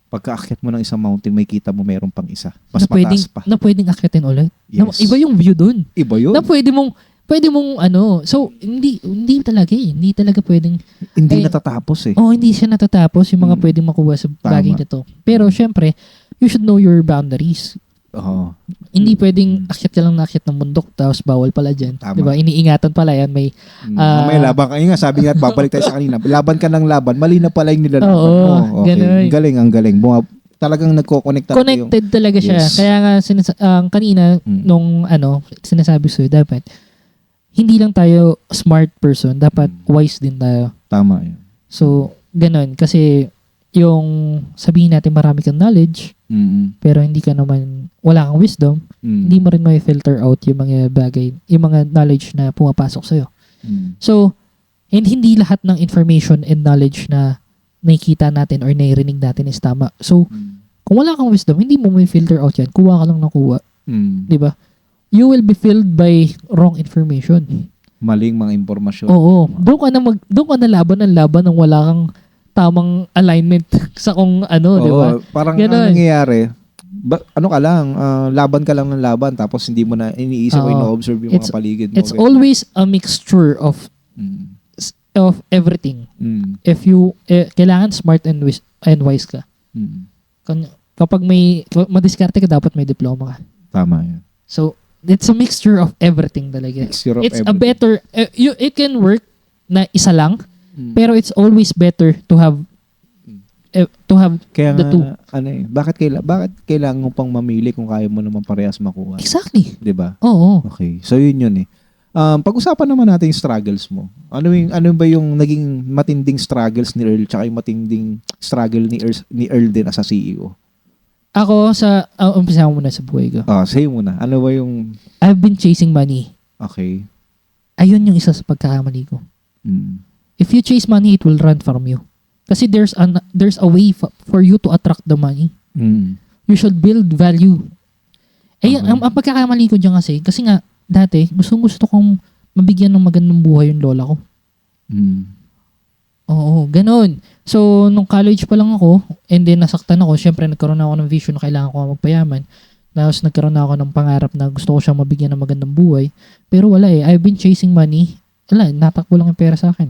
Pagka-akyat mo ng isang mountain, may kita mo meron pang isa. Mas na pwedeng, mataas pa. na pwedeng akyatin ulit. Yes. Iba yung view dun. Iba yun. Na pwede mong ano. So, hindi talaga eh. Hindi talaga pwedeng. Hindi natatapos eh. Hindi siya natatapos yung mga pwedeng makuha sa bagay na to. Pero syempre, you should know your boundaries. Oo. Hindi pwedeng akyat ka lang na akyat ng bundok tapos bawal pala dyan. Tama. Diba? Iniingatan pala yan. May may laban ka. Nga, sabi nga, babalik tayo sa kanina. Laban ka ng laban. Mali na pala yung nilalaban mo. Okay. Ganun. Ang galing. Talagang nagko-connect connected talaga siya. Yes. Kaya nga kanina nung sinasabi sa'yo, dapat hindi lang tayo smart person, dapat wise din tayo. Tama yun. So, ganun. Kasi yung sabihin natin marami kang knowledge, pero hindi ka naman, wala kang wisdom, hindi mo rin may filter out yung mga bagay, yung mga knowledge na pumapasok sa'yo. So, and hindi lahat ng information and knowledge na nakikita natin or nairinig natin is tama. So, kung wala kang wisdom, hindi mo may filter out yan. Kuha ka lang ng kuha. Diba? You will be filled by wrong information. Maling mga impormasyon. Oo. Doon ka na laban ng laban ng wala kang tamang alignment sa kung ano, di ba? Parang ang nangyayari, ano ka lang, laban ka lang ng laban tapos hindi mo na iniisip o ino-observe yung mga paligid mo. It's always a mixture of everything. If you kailangan smart and wise ka. Kapag madiskarte ka, dapat may diploma ka. Tama yan. So, it's a mixture of everything talaga. It's a better it can work na isa lang, pero it's always better to have kaya the two. Bakit kailangan mo pang mamili kung kaya mo naman parehas makuha? Exactly. 'Di ba? Oo. Okay. So yun eh. Pag-usapan naman natin yung struggles mo. Ano ba yung naging matinding struggles ni Earl tsaka yung matinding struggle ni Earl din as a CEO? Ako umpisa muna sa buhay ko. Say muna. Ano ba yung I've been chasing money. Okay. Ayun yung isa sa pagkakamali ko. If you chase money, it will run from you. Kasi there's a way for you to attract the money. You should build value. Ang pagkakamali ko dyan kasi nga, dati, gusto kong mabigyan ng magandang buhay yung lola ko. Oo, ganun. So, nung college pa lang ako, and then nasaktan ako, syempre nagkaroon ako ng vision na kailangan ko magpayaman. Tapos nagkaroon ako ng pangarap na gusto ko siyang mabigyan ng magandang buhay. Pero wala eh. I've been chasing money. Wala, natakbo lang yung pera sa akin.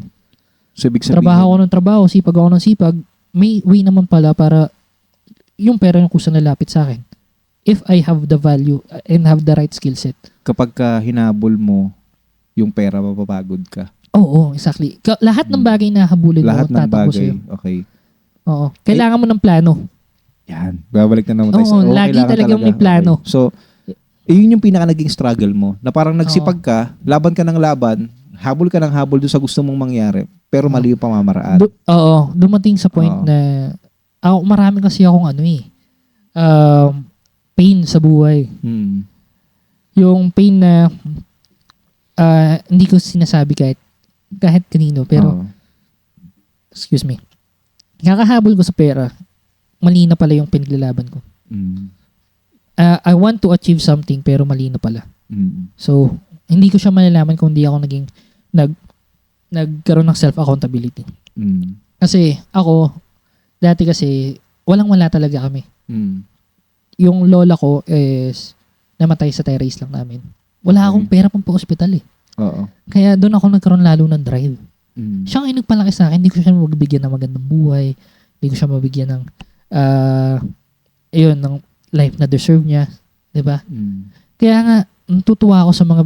So, ibig sabihin, trabaho ako ng trabaho, sipag ako ng sipag. May way naman pala para yung pera yung kusang lalapit sa akin. If I have the value and have the right skill set. Kapag hinabol mo yung pera, mapapagod ka. Oo, exactly. Lahat ng bagay na habulin mo, tatakbo sa'yo. Okay. Oo. Kailangan mo ng plano. Yan. Babalik na naman tayo. Oo, lagi talagang may plano. Okay. So, yun yung pinaka naging struggle mo. Na parang nagsipag ka, laban ka ng laban, habol ka ng habol doon sa gusto mong mangyari, pero mali yung pamamaraan. Dumating sa point na marami kasi akong pain sa buhay. Yung pain na hindi ko sinasabi kahit kanino, pero excuse me. Kakahabol ko sa pera, mali na pala yung pinaglalaban ko. I want to achieve something pero mali na pala. So, hindi ko siya malalaman kung hindi ako nagkaroon ng self-accountability. Kasi ako, dati kasi, walang-wala talaga kami. Yung lola ko is namatay sa terrace lang namin. Wala akong pera pang pa-hospital eh. Kaya doon ako nagkaroon lalo ng drive. Siya ang nagpalaki sa akin, hindi ko siya mabigyan ng magandang buhay, hindi ko siya mabigyan ng ng life na deserve niya. Diba? Kaya nga, natutuwa ako sa mga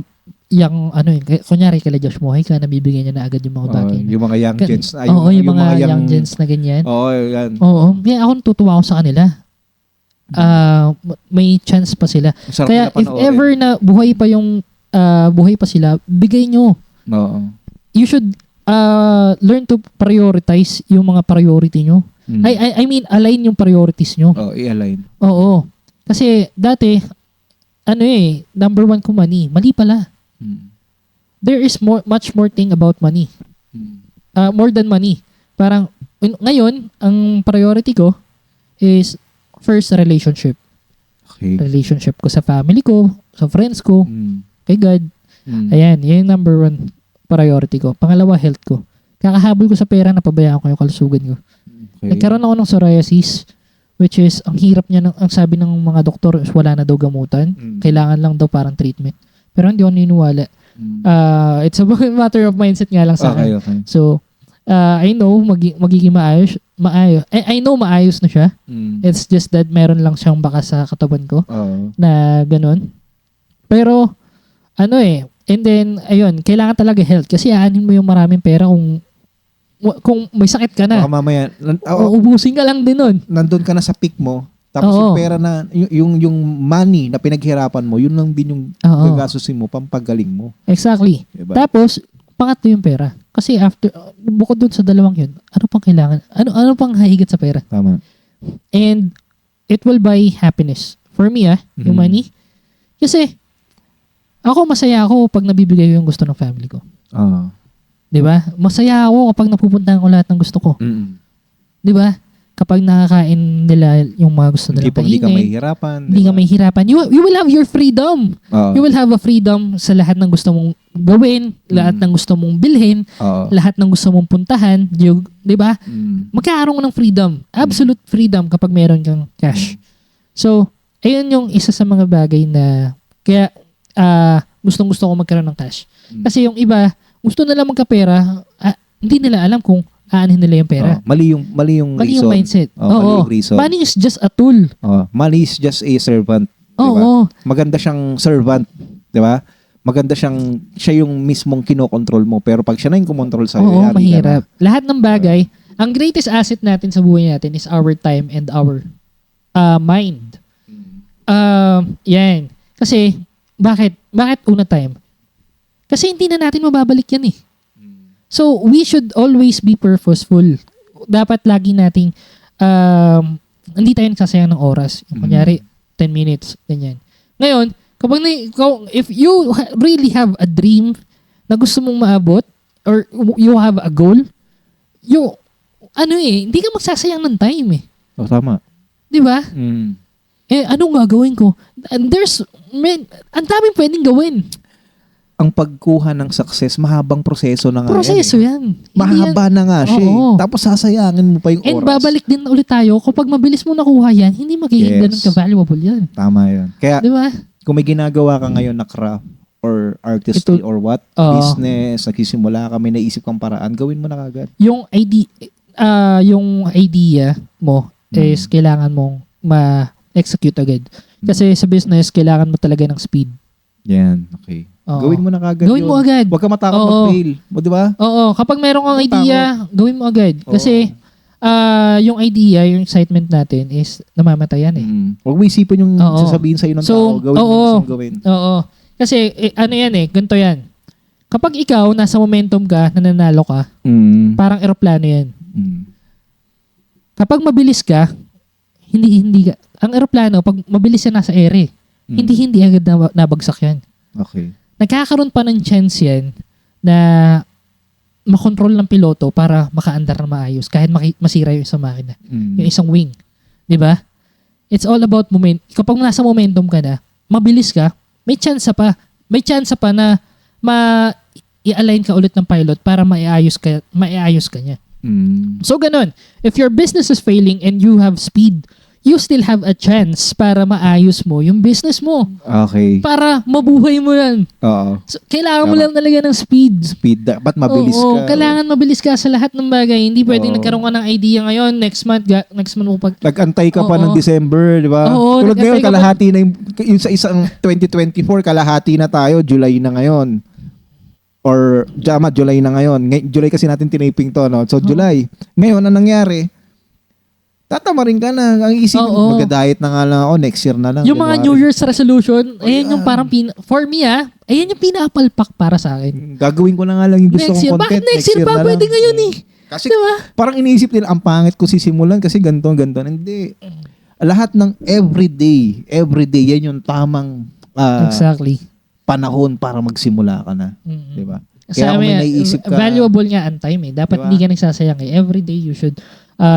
kunyari kala Josh Mohay ka, nabibigyan niya na agad yung mga bagay. Yung mga young gens. Yung mga young gens na ganyan. Yan. Kaya ako natutuwa ako sa kanila. May chance pa sila. Kaya if ever na buhay pa sila, bigay nyo. You should learn to prioritize yung mga priority nyo. I mean, align yung priorities nyo. I-align. Oo. Kasi dati, number one ko money. Mali pala. There is much more thing about money. More than money. Parang, ngayon, ang priority ko is first, relationship. Okay. Relationship ko sa family ko, sa friends ko, kay God. Ayan, yun yung number one priority ko. Pangalawa, health ko. Kakahabol ko sa pera, napabayaan ko yung kalusugan ko. Okay. Nagkaroon ako ng psoriasis, which is, ang hirap niya, ang sabi ng mga doktor, is wala na daw gamutan. Kailangan lang daw parang treatment. Pero hindi ako niniwala. It's a matter of mindset nga lang sa akin. Okay. So, I know magiging maayos. I know maayos na siya. It's just that meron lang siyang bakas sa katawan ko na ganun. Pero, and then, ayun, kailangan talaga health. Kasi aanin mo yung maraming pera kung may sakit ka na. Baka mamaya, ubusin ka lang din nun. nandun ka na sa peak mo, tapos yung pera na, yung money na pinaghirapan mo, yun lang din yung gagastusin mo, pampagaling mo. Exactly. Diba? Tapos, pangatlo yung pera. Kasi bukod dun sa dalawang yun, ano pang kailangan? Ano pang hahigit sa pera? Tama. And, it will buy happiness. For me, yung money. Kasi, masaya ako pag nabibigay yung gusto ng family ko. Di ba? Masaya ako kapag napupuntahan ko lahat ng gusto ko. Di ba? Kapag nakakain nila yung mga gusto nilang kainin. Hindi ka mahihirapan. Hindi ka mahihirapan. You will have your freedom. You will have a freedom sa lahat ng gusto mong gawin, lahat ng gusto mong bilhin, lahat ng gusto mong puntahan. Di ba? Magkakaroon ng freedom. Absolute freedom kapag meron kang cash. So, ayun yung isa sa mga bagay na kaya gustong-gusto ko magkaroon ng cash. Kasi yung iba, gusto nila magkapera, hindi nila alam kung aanhin nila yung pera. Mali yung yung mindset. Mali yung reason. Money is just a tool. Money is just a servant. Diba? Maganda siyang servant. Diba? Maganda siya yung mismong kinokontrol mo. Pero pag siya na yung kumontrol sa'yo, mahirap. Lahat ng bagay, ang greatest asset natin sa buhay natin is our time and our mind. Yan. Kasi, bakit una time? Kasi hindi na natin mababalik yan eh. So, we should always be purposeful. Dapat lagi nating hindi tayo nagsasayang ng oras. Yung kunyari, 10 minutes, ganyan. Ngayon, if you really have a dream na gusto mong maabot or you have a goal, hindi ka magsasayang ng time eh. Tama. Di ba? Anong gagawin ko? And ang daming pwedeng gawin. Ang pagkuha ng success, mahabang proseso na nga yan. Mahaba na nga siya. Tapos sasayangin mo pa yung oras. And babalik din ulit tayo, kapag mabilis mo nakuha yan, hindi magiging ganun ka-valuable yan. Tama yun. Kaya, diba? Kung may ginagawa ka ngayon na craft or artistry or what, business, nagsisimula ka, may naisip kang paraan, gawin mo na kagad. Yung idea mo is kailangan mong ma-execute agad. Kasi sa business, kailangan mo talaga ng speed. Yan, okay. Gawin mo na kagad Gawin mo agad. Huwag ka matakot mag-fail. Di ba? Kapag meron kang idea, gawin mo agad. Kasi, yung idea, yung excitement natin is namamatayan eh. Huwag mo isipin yung sasabihin sa'yo ng tao. Gawin mo na gawin. Kasi, ganito yan. Kapag ikaw, nasa momentum ka, nananalo ka, parang eroplano yan. Kapag mabilis ka, hindi ka. Ang eroplano, pag mabilis yan nasa ere, hindi agad nabagsak yan. Okay. Nagkakaroon pa ng chance yan na makontrol ng piloto para makaandar na maayos kahit masira yung isang makina. Yung isang wing. Diba? It's all about moment. Kapag nasa momentum ka na, mabilis ka, may chance pa na i-align ka ulit ng pilot para maiayos ka niya. So ganun. If your business is failing and you have speed, you still have a chance para maayos mo yung business mo. Okay. Para mabuhay mo yan. So, kailangan mo lang talaga ng speed. Dapat mabilis ka. Kailangan mabilis ka sa lahat ng bagay. Hindi pwedeng nagkaroon ka ng idea ngayon, next month mo pag... Nag-antay ka pa ng December, di ba? Tulad ngayon, kalahati na yung sa isang 2024, kalahati na tayo, July na ngayon. Or, July na ngayon. July kasi natin tinaping to, no? So, July. Ngayon, anong nangyari? Tatama rin ka na. Ang isip, mag-diet na nga lang ako, next year na lang. Yung mga New Year's resolution, ayan yung parang, for me ayan yung pinapalpak para sa akin. Gagawin ko na nga lang yung gusto kong content. Bakit next year pa? Pwede ngayon eh. Kasi parang iniisip nila, ang pangit ko sisimulan kasi ganito. Hindi. Lahat ng everyday, yan yung tamang exactly panahon para magsimula ka na. Diba? Kaya kung may naiisip ka, valuable nga ang time eh. Dapat hindi ka nagsasayang eh. Every day you should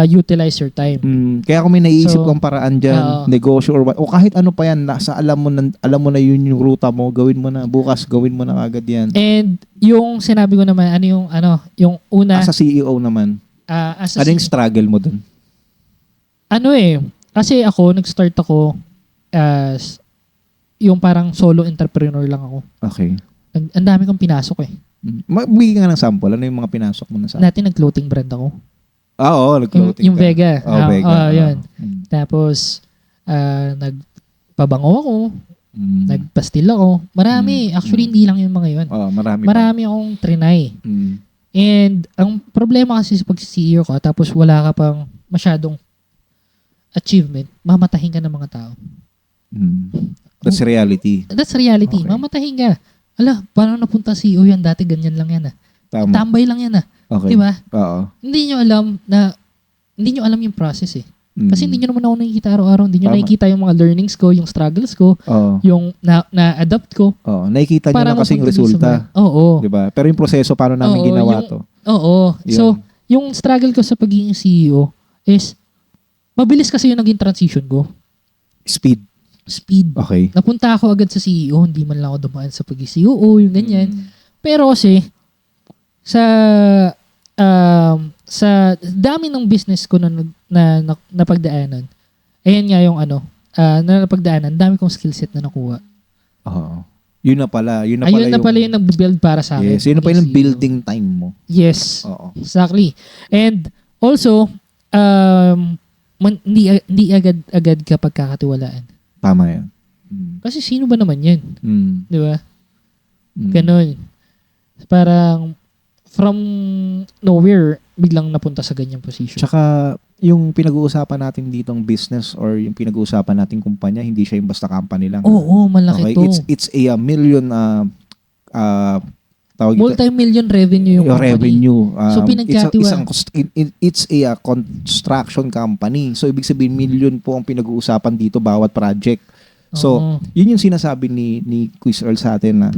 utilize your time. Kaya kung may naiisip So, kang paraan dyan, negosyo or what, o kahit ano pa yan, nasa alam mo na yun yung ruta mo, gawin mo na. Bukas, gawin mo na agad yan. And yung sinabi ko naman, yung una, As a CEO naman, as a ano yung struggle mo dun? kasi nag-start ako as yung parang solo entrepreneur lang ako. Okay. Ang dami kong pinasok eh. Magbigay ka ng sample. Ano yung mga pinasok mo na sample? Dati nag-clothing brand ako. Oo, nag-clothing Yung ka. Vega. Vega. Yun. Tapos, nagpabango ako. Nagpastil ako. Marami. Actually, hindi lang yung mga yun. Marami akong trinay. And, ang problema kasi sa pag-CEO ka, tapos wala ka pang masyadong achievement, mamatahin ka ng mga tao. That's reality. That's reality. Okay. Mamatahin ka. Paano napunta CEO yan? Dati ganyan lang yan. Tama. Tambay lang yan. Okay. Diba? Oo. Hindi nyo alam yung process eh. Kasi hindi nyo naman ako nakikita araw-araw. Hindi nyo Tama. nakikita yung mga learnings ko, yung struggles ko, yung na-adapt ko. Oo. Nakikita nyo Para na kasi yung mapunta dun sa resulta. Oo. Diba? Pero yung proseso, paano namin ginawa to? Oo. Yun. So, yung struggle ko sa pagiging CEO is, mabilis kasi yung naging transition ko. Speed. Okay. Napunta ako agad sa CEO, hindi man lang ako dumaan sa pagiging CEO, yung ganyan. Pero kasi, sa dami ng business ko na napagdaanan, ayan nga yung na napagdaanan, dami kong skill set na nakuha. Oo. Yun na pala yung nag-build para sa akin. Yes, yun na pala yung building time mo. Yes. Oo. Exactly. And also, hindi agad ka pagkakatiwalaan. Tama yan. Kasi sino ba naman yan? Di ba? Ganon. Parang from nowhere, biglang napunta sa ganyang position. Tsaka, yung pinag-uusapan natin ditong business or yung pinag-uusapan nating kumpanya, hindi siya yung basta company lang. Oo, malaki to. It's a million multi-million revenue yung company. Revenue. So, pinagkatiwa. It's a construction company. So, ibig sabihin, million po ang pinag-uusapan dito bawat project. So, yun yung sinasabi ni Quiz Earl sa atin na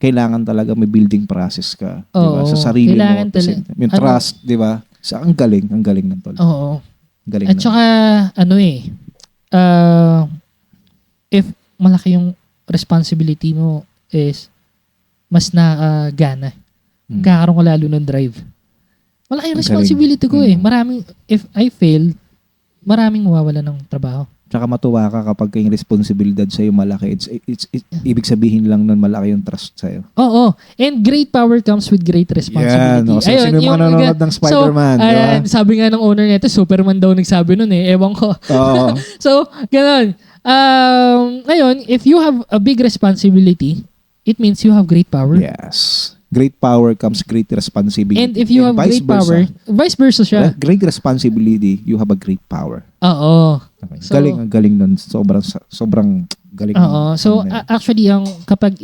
kailangan talaga may building process ka. Diba? Sa sarili mo. Yung trust, di ba? Ang galing ng tol. Oo. Galing at saka, if malaki yung responsibility mo is mas gana. Kakaroon ko lalo ng drive. Malaki yung responsibility ko eh. If I fail, maraming mawawala ng trabaho. Tsaka matuwa ka kapag yung responsibilidad sa'yo malaki. Ibig sabihin lang nun malaki yung trust sa'yo. Oo. And great power comes with great responsibility. Yeah, no? So, sino yung mga nanonood ng Spider-Man? So, sabi nga ng owner nito, Superman daw nagsabi nun eh. Ewan ko. Oo. So, ganun. Ngayon, if you have a big responsibility, it means you have great power. Yes. Great power comes great responsibility. And if you have great power, vice versa siya. Great responsibility, you have a great power. Oo. Okay. So, galing nun. Sobrang galing. Oo. So, actually, kapag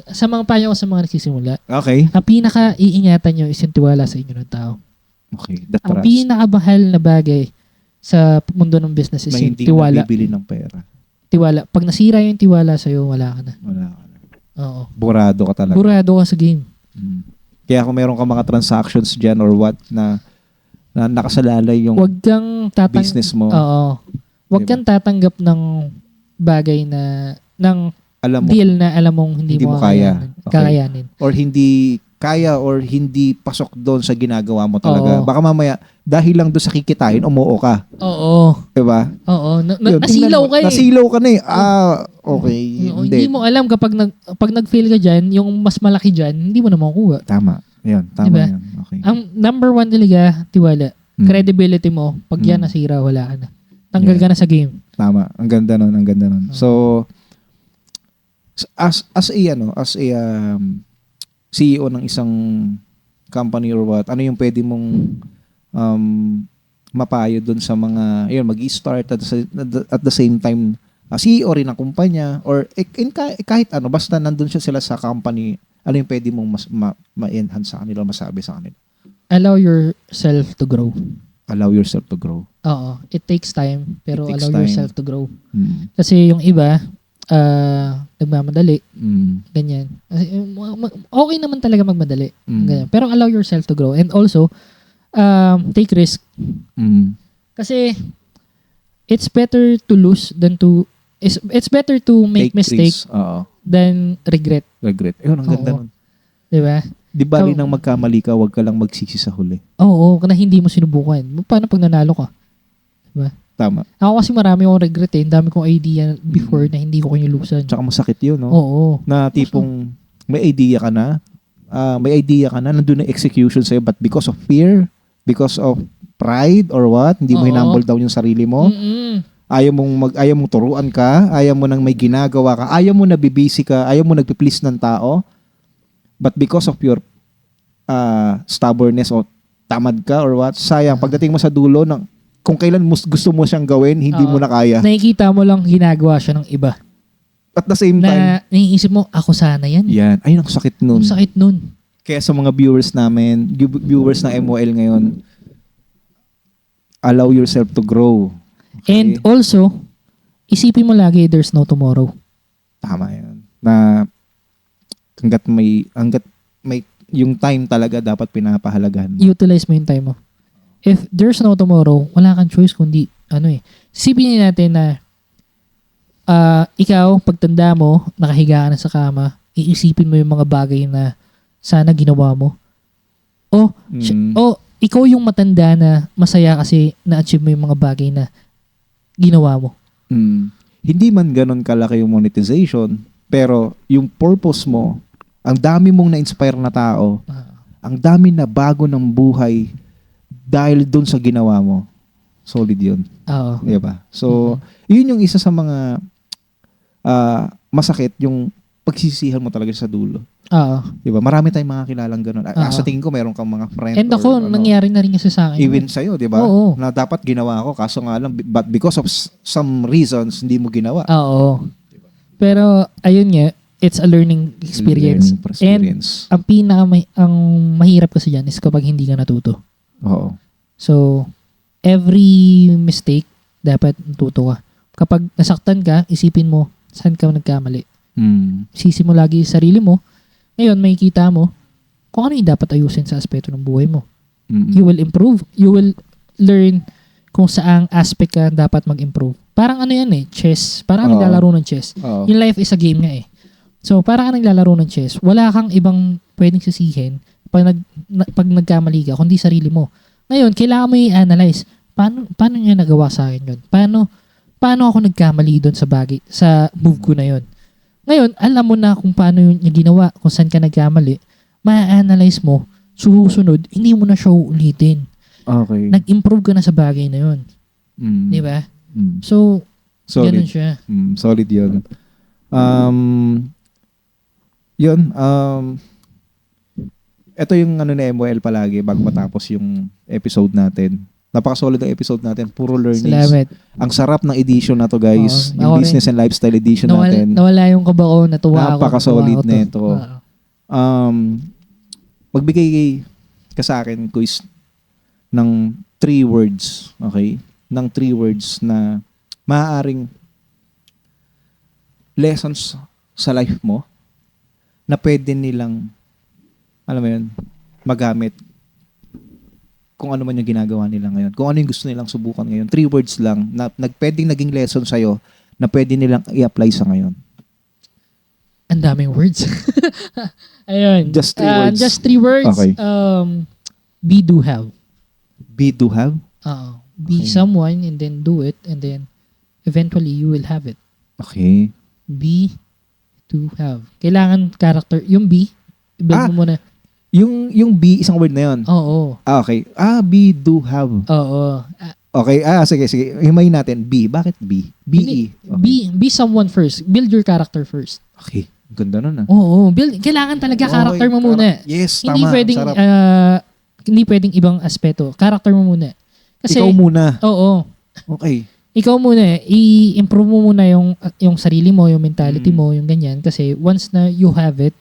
sa mga payo ko sa mga nagsisimula, okay, ang pinaka-iingatan nyo is yung tiwala sa inyo ng tao. Okay. The ang trust. pinakamahal na bagay sa mundo ng business is yung tiwala. Na hindi nabibili ng pera. Tiwala. Pag nasira yung tiwala sa'yo, wala ka na. Wala ka na. Oo. Burado ka talaga. Burado ka sa game. Kaya kung meron ka mga transactions dyan or what na nakasalalay yung business mo. Oo. Huwag kang tatanggap ng bagay na alam mo, deal na alam mong hindi mo kakayanin. Or hindi kaya or hindi pasok doon sa ginagawa mo talaga. Oo. Baka mamaya, dahil lang doon sa kikitain, umuo ka. Oo. Diba? Oo. Nasilaw ka eh. Nasilaw ka na eh. Okay. Hindi mo alam pag nag-fail ka dyan, yung mas malaki dyan, hindi mo na makukuha. Tama. Yun. Tama diba? yan. Okay. Ang number one talaga, tiwala. Credibility mo, pag yan nasira, wala ka na. Tanggal ka na sa game. Tama. Ang ganda nun. So, as a CEO ng isang company or what, ano yung pwede mong mapayo doon sa mga mag-i-start at the same time CEO rin ng kumpanya or kahit ano, basta nandun sila sa company, ano yung pwede mong ma-enhance sa kanila, masabi sa kanila? Allow yourself to grow. Allow yourself to grow. Oo. It takes time, pero allow yourself to grow. Kasi yung iba, nagmamadali. Ganyan. Okay naman talaga magmadali. Ganyan. Pero allow yourself to grow. And also, take risk. Mm. Kasi it's better to lose than to it's better to make Take mistake risks. Oo. than regret. Regret. Ayun, ang ganda Oo. nun. 'Di ba? Di bali So, nang magkamali ka, wag ka lang magsisi sa huli. Oo, kung hindi mo sinubukan. Paano pag nanalo ka? Tama. Ako kasi marami akong regret eh. Ang dami kong idea before na hindi ko kinulusan. Tsaka masakit yun, no? Oo. Na tipong may idea ka na, nandun na execution sa'yo, but because of fear, because of pride or what, hindi mo Oo. hinumble down yung sarili mo, Mm-mm. ayaw mong turuan ka, ayaw mo nang may ginagawa ka, ayaw mo nabibisi ka, ayaw mo nagpi-please ng tao, but because of your stubbornness o tamad ka or what, sayang, pagdating mo sa dulo, kung kailan gusto mo siyang gawin, hindi mo na kaya. Nakikita mo lang ginagawa siya ng iba. At the same time, Na naiisip mo, ako sana yan. yan, ayun ang sakit nun. Ang sakit nun. Kaya sa mga viewers namin, viewers ng MOL ngayon, allow yourself to grow. Okay? And also, isipin mo lagi, there's no tomorrow. Tama yan. Na hanggat may yung time talaga dapat pinapahalagahan. Utilize mo yung time mo. If there's no tomorrow, wala kang choice kundi, isipin natin na ikaw, pagtanda mo, nakahiga ka na sa kama, iisipin mo yung mga bagay na sana ginawa mo. O ikaw yung matanda na masaya kasi na-achieve mo yung mga bagay na ginawa mo. Hindi man ganun kalaki yung monetization, pero yung purpose mo, ang dami mong na-inspire na tao, ang dami na bago ng buhay dahil dun sa ginawa mo. Solid yun. Oo. Diba? So, yun yung isa sa mga masakit, yung pagsisihan mo talaga sa dulo. Oo. Diba? Marami tayong mga kilalang ganun. Sa tingin ko, meron kang mga friend. And ako, nangyari na rin kasi sa akin. Even sa'yo, diba? Oo. Na dapat ginawa ko, kaso nga lang, but because of some reasons, hindi mo ginawa. Oo. Pero, ayun nga, it's a learning experience. Learning experience. And ang mahirap kasi dyan is kapag hindi ka natuto. Oo. So, every mistake, dapat natuto ka. Kapag nasaktan ka, isipin mo, saan ka nagkamali. Sisi mo lagi yung sarili mo. Ngayon, makikita mo kung ano yung dapat ayusin sa aspeto ng buhay mo. You will improve. You will learn kung saang aspect ka dapat mag-improve. Parang chess. Parang naglalaro ng chess. Yung life is a game nga eh. So, parang naglalaro ng chess. Wala kang ibang pwedeng sisihin pag nagkamali ka, kundi sarili mo. Ngayon, kailangan mo i-analyze. Paano niya nagawa sa akin yun? Paano ako nagkamali doon sa move ko na yun? Ngayon, alam mo na kung paano yun niya ginawa, kung saan ka nagkamali, ma-analyze mo, susunod, hindi mo na siya ulitin. Okay. Nag-improve ka na sa bagay na yun. Di ba? So, solid. ganun siya. Solid yun. Ito yung na MOL palagi bago matapos yung episode natin. Napaka-solid ang episode natin. Puro learnings. Salamat. Ang sarap ng edition na to, guys. Oo, Yung ako business and lifestyle edition natin. Nawala yung kaba ko, natuwa ako. Napaka-solid Natuwa na ako ito. to. Magbigay ka sa akin, quiz, ng 3 words. Okay? Ng 3 words na maaaring lessons sa life mo na pwede nilang, alam mo yun, magamit kung ano man yung ginagawa nila ngayon. Kung ano yung gusto nilang subukan ngayon. 3 words lang na pwedeng naging lesson sa'yo na pwede nilang i-apply sa ngayon. Ang daming words. Ayun. Just 3 words. Just 3 words. Okay. Be, do, have. Be to have? Be Okay. someone and then do it and then eventually you will have it. Okay. Be, to, have. Kailangan character. Yung be, i-build mo muna. Yung be, isang word na yun. Oo. Okay. Be, do, have. Oo. Okay. Sige. Himayin natin. Be. Bakit be? B-E. Okay. Be someone first. Build your character first. Okay. Ganda nun ah. Oo. Kailangan talaga character mo muna. Yes, Hindi tama. pwedeng, Sarap. hindi pwedeng ibang aspeto. Character mo muna. Kasi, Ikaw muna. Oo. Okay. Ikaw muna, i-improve mo muna yung sarili mo, yung mentality mo, yung ganyan. Kasi once na you have it,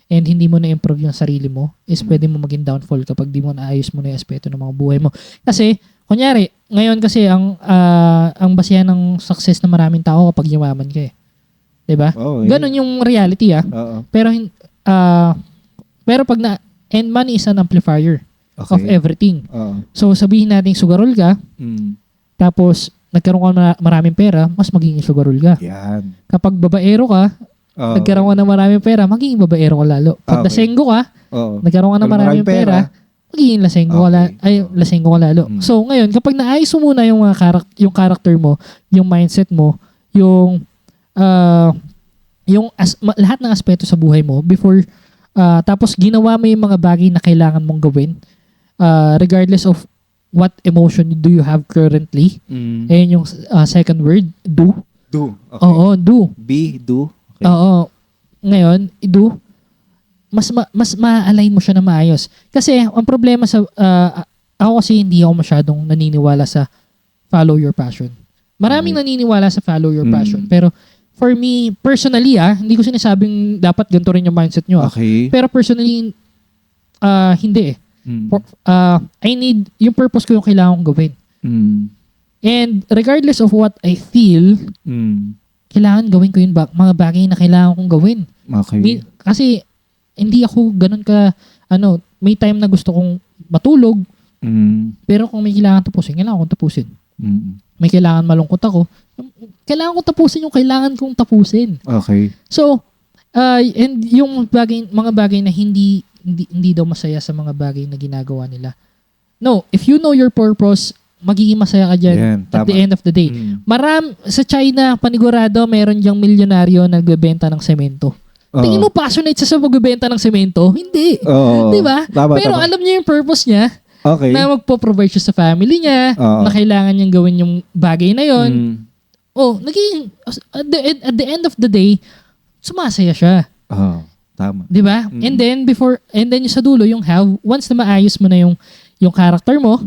and hindi mo na-improve yung sarili mo, is pwede mo maging downfall kapag di mo naayos mo na yung aspeto ng mga buhay mo. Kasi, kunyari, ngayon kasi ang basihan ng success ng maraming tao kapag yumaman ka eh. Diba? Oh, Ganon yung reality ah. Oo. Pero pag and money is an amplifier. of everything. Oo. So sabihin natin sugarol ka, tapos nagkaroon ka na maraming pera, mas magiging sugarol ka. Yan. Kapag babaero ka, nagkaroon ka na maraming pera, magiging babaero ka lalo. Pag lasenggo ka, nagkaroon ka na maraming pera, magiging lasenggo lasenggo ka lalo. So ngayon, kapag naayos mo muna yung yung character mo, yung mindset mo, yung lahat ng aspeto sa buhay mo before tapos ginawa mo yung mga bagay na kailangan mong gawin regardless of what emotion do you have currently. Ayun yung second word, do. Do. Okay. Oo, do. Do. Okay. Oo. Ngayon, do. Mas ma-align mo siya na maayos. Kasi ang problema sa ako kasi hindi ako masyadong naniniwala sa follow your passion. Maraming naniniwala sa follow your passion. Pero for me, personally, hindi ko sinasabing dapat ganito rin yung mindset nyo. Okay. Pero personally, hindi eh. I need, yung purpose ko yung kailangan kong gawin. And regardless of what I feel, kailangan gawin ko yung mga bagay na kailangan kong gawin. Okay. Kasi hindi ako ganun ka, may time na gusto kong matulog, pero kung may kailangan tapusin, kailangan kong tapusin. May kailangan malungkot ako, kailangan kong tapusin yung kailangan kong tapusin. Okay. So, and yung mga bagay na hindi daw masaya sa mga bagay na ginagawa nila. No, if you know your purpose, magiging masaya ka dyan at the end of the day. Sa China, panigurado, meron diyang milyonaryo na nagbebenta ng semento. Tingin mo passionate siya sa magbebenta ng semento? Hindi. Di ba? Pero alam niya yung purpose niya. Okay. Na magpo-provide siya sa family niya, na kailangan niyang gawin yung bagay na yon. Naging at the end of the day, sumasaya siya. Tama. 'Di ba? And then yung sa dulo yung have, once na maayos mo na yung character mo,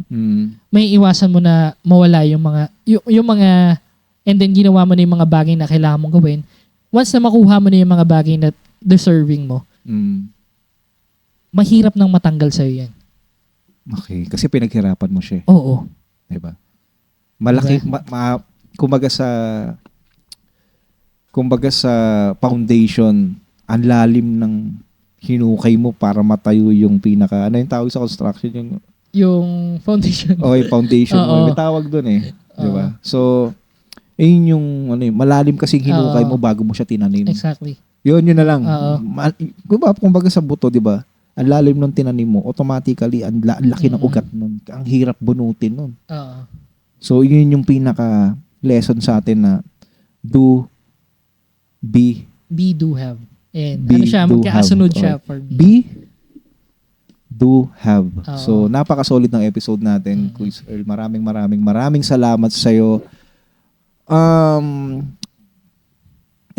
may iwasan mo na mawala yung mga and then ginawa mo na yung mga bagay na kailangan mong gawin. Once na makuha mo na yung mga bagay na deserving mo, mahirap nang matanggal sa'yo yan. Okay. Kasi pinaghirapan mo siya. Oo. Diba? Malaki, kumbaga sa foundation, ang lalim ng hinukay mo para matayo yung pinaka, ano yung tawag sa construction? Yung foundation. Okay, foundation mo. May tawag dun eh. Diba? So, yun yung malalim kasi hinukay mo bago mo siya tinanim. Exactly. Yun na lang. Kumbaga sa buto, di ba? Ang lalim nung tinanim mo, automatically, ang laki ng ugat nun. Ang hirap bunutin nun. So, yun yung pinaka lesson sa atin na do, be, do, have. And magkakasunod siya for me. Be, do, have. So, napaka-solid ng episode natin, Quiz Earl. Maraming salamat sa'yo.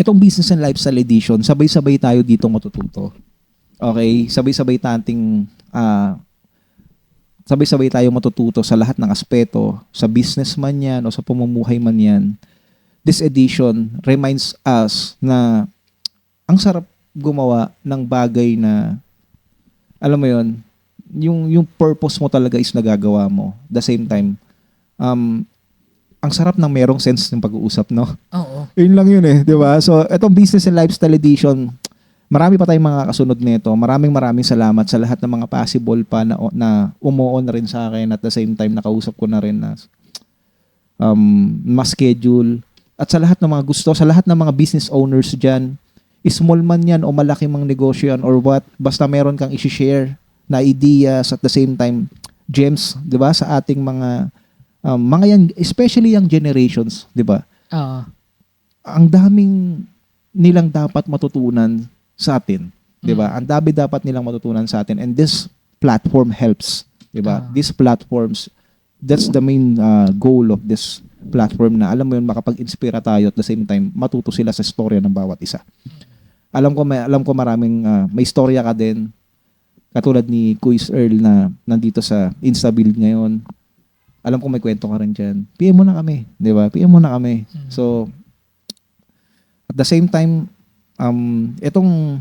Itong Business and Lifestyle Edition, sabay-sabay tayo dito matututo. Okay? Sabay-sabay tayo matututo sa lahat ng aspeto, sa business man yan o sa pamumuhay man yan. This edition reminds us na ang sarap gumawa ng bagay na, alam mo yon, yung purpose mo talaga is nagagawa mo. The same time, ang sarap ng merong sense ng pag-uusap, no? Oo. Yun lang yun eh, di ba? So, itong Business and Lifestyle Edition, marami pa tayong mga kasunod nito. Maraming salamat sa lahat ng mga possible pa na umuon na rin sa akin at the same time nakausap ko na rin na ma-schedule. At sa lahat ng mga gusto, sa lahat ng mga business owners dyan, small man yan o malaki mang negosyo yan or what, basta meron kang i-share na ideas at the same time, gems, di ba? Sa ating mga yan, especially yung generations, di ba? Ang daming nilang dapat matutunan sa atin, di ba? Ang dami dapat nilang matutunan sa atin, and this platform helps, di ba? These platforms, that's the main goal of this platform, na alam mo yun, makapag-inspira tayo at the same time matuto sila sa storya ng bawat isa. Alam ko maraming may storya ka din, katulad ni Quiz Earl na nandito sa Instabuild ngayon. Alam ko may kwento ka rin dyan. PM mo na kami, di ba? PM mo na kami. So, at the same time, itong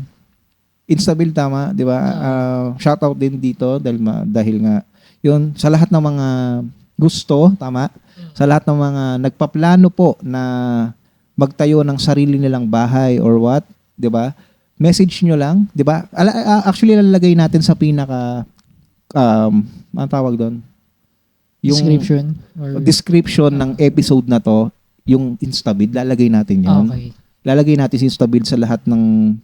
Instabuild, tama, di ba? Shoutout din dito dahil nga, yun, sa lahat ng mga gusto, tama? Sa lahat ng mga nagpaplano po na magtayo ng sarili nilang bahay or what, di ba? Message nyo lang, di ba? Actually, lalagay natin sa pinaka ano tawag doon? Description? Or... Description ng episode na to, yung Instabid, lalagay natin yun. Okay. Lalagay natin si Instabid sa lahat ng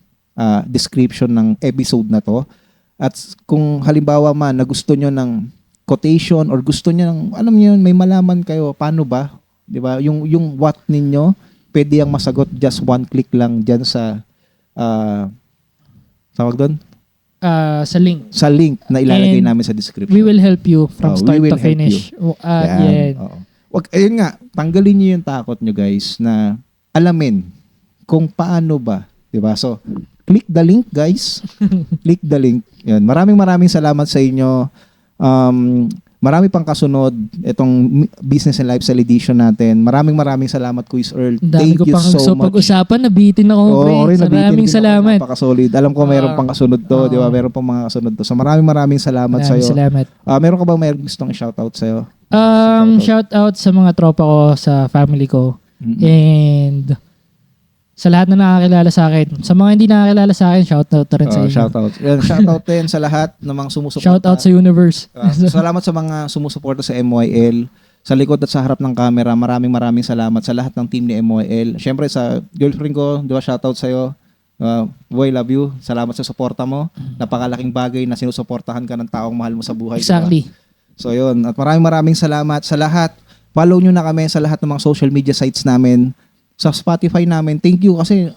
description ng episode na to. At kung halimbawa man na gusto nyo ng quotation or gusto nyo ng, alam nyo yun, may malaman kayo, paano ba? Di ba? Yung what ninyo, pwede yung masagot just one click lang dyan sa, tawag doon? Sa link. Sa link na ilalagay And namin sa description. We will help you from start we will to help finish. Yan. Yan. Oo. Ayun nga, tanggalin niyo yung takot nyo guys na alamin kung paano ba. Diba? So, click the link guys. Click the link. Yan. Maraming salamat sa inyo. Marami pang kasunod itong Business and Lifestyle Edition natin. Maraming salamat Quiz Earl. Dami Thank ko you pang so much. pag-usapan. Nabitin ako, pre. Maraming salamat. Napaka-solid. Alam ko mayroon pang kasunod to, di ba? Mayroon pang mga kasunod to. So maraming salamat sa iyo. Salamat. Meron ka bang mayroong gustong i-shoutout sa iyo? Shout out sa mga tropa ko, sa family ko. Mm-hmm. And sa lahat na nakakilala sa akin. Sa mga hindi nakakilala sa akin, shout out rin sa inyo. Shout out din sa lahat ng mga sumusuporta. Shout out sa universe. Salamat sa mga sumusuporta sa MYL. Sa likod at sa harap ng camera, maraming salamat sa lahat ng team ni MYL. Siyempre sa girlfriend ko, di ba, shout out sa iyo. Boy, love you. Salamat sa suporta mo. Napakalaking bagay na sinusuportahan ka ng taong mahal mo sa buhay. Exactly. Diba? So yun, at maraming salamat sa lahat. Follow nyo na kami sa lahat ng mga social media sites namin. Sa Spotify namin, thank you kasi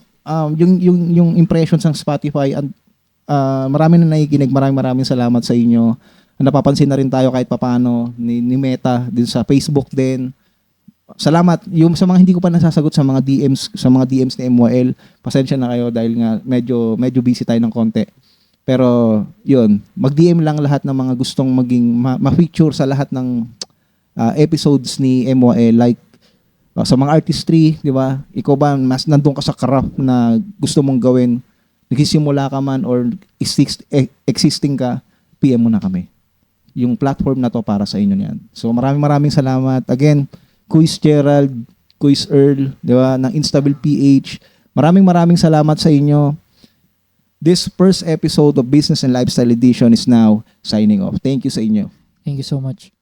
yung impressions ng Spotify, marami na nakikinig, maraming salamat sa inyo. Napapansin na rin tayo kahit papaano ni Meta din sa Facebook din. Salamat. Yung sa mga hindi ko pa nasasagot sa mga DMs ni MYL, pasensya na kayo dahil nga medyo busy tayo ng konti. Pero yun, mag-DM lang lahat ng mga gustong maging ma-feature sa lahat ng episodes ni MYL, like sa mga artistry, di ba? Ikaw ba mas nandun ka sa craft na gusto mong gawin, nagsisimula ka man or existing ka, PM mo na kami. Yung platform na to para sa inyo niyan. So maraming salamat. Again, Quiz Gerald, Quiz Earl, di ba? Ng Instable PH. Maraming salamat sa inyo. This first episode of Business and Lifestyle Edition is now signing off. Thank you sa inyo. Thank you so much.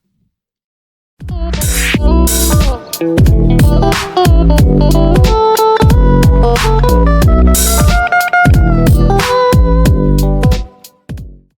Oh,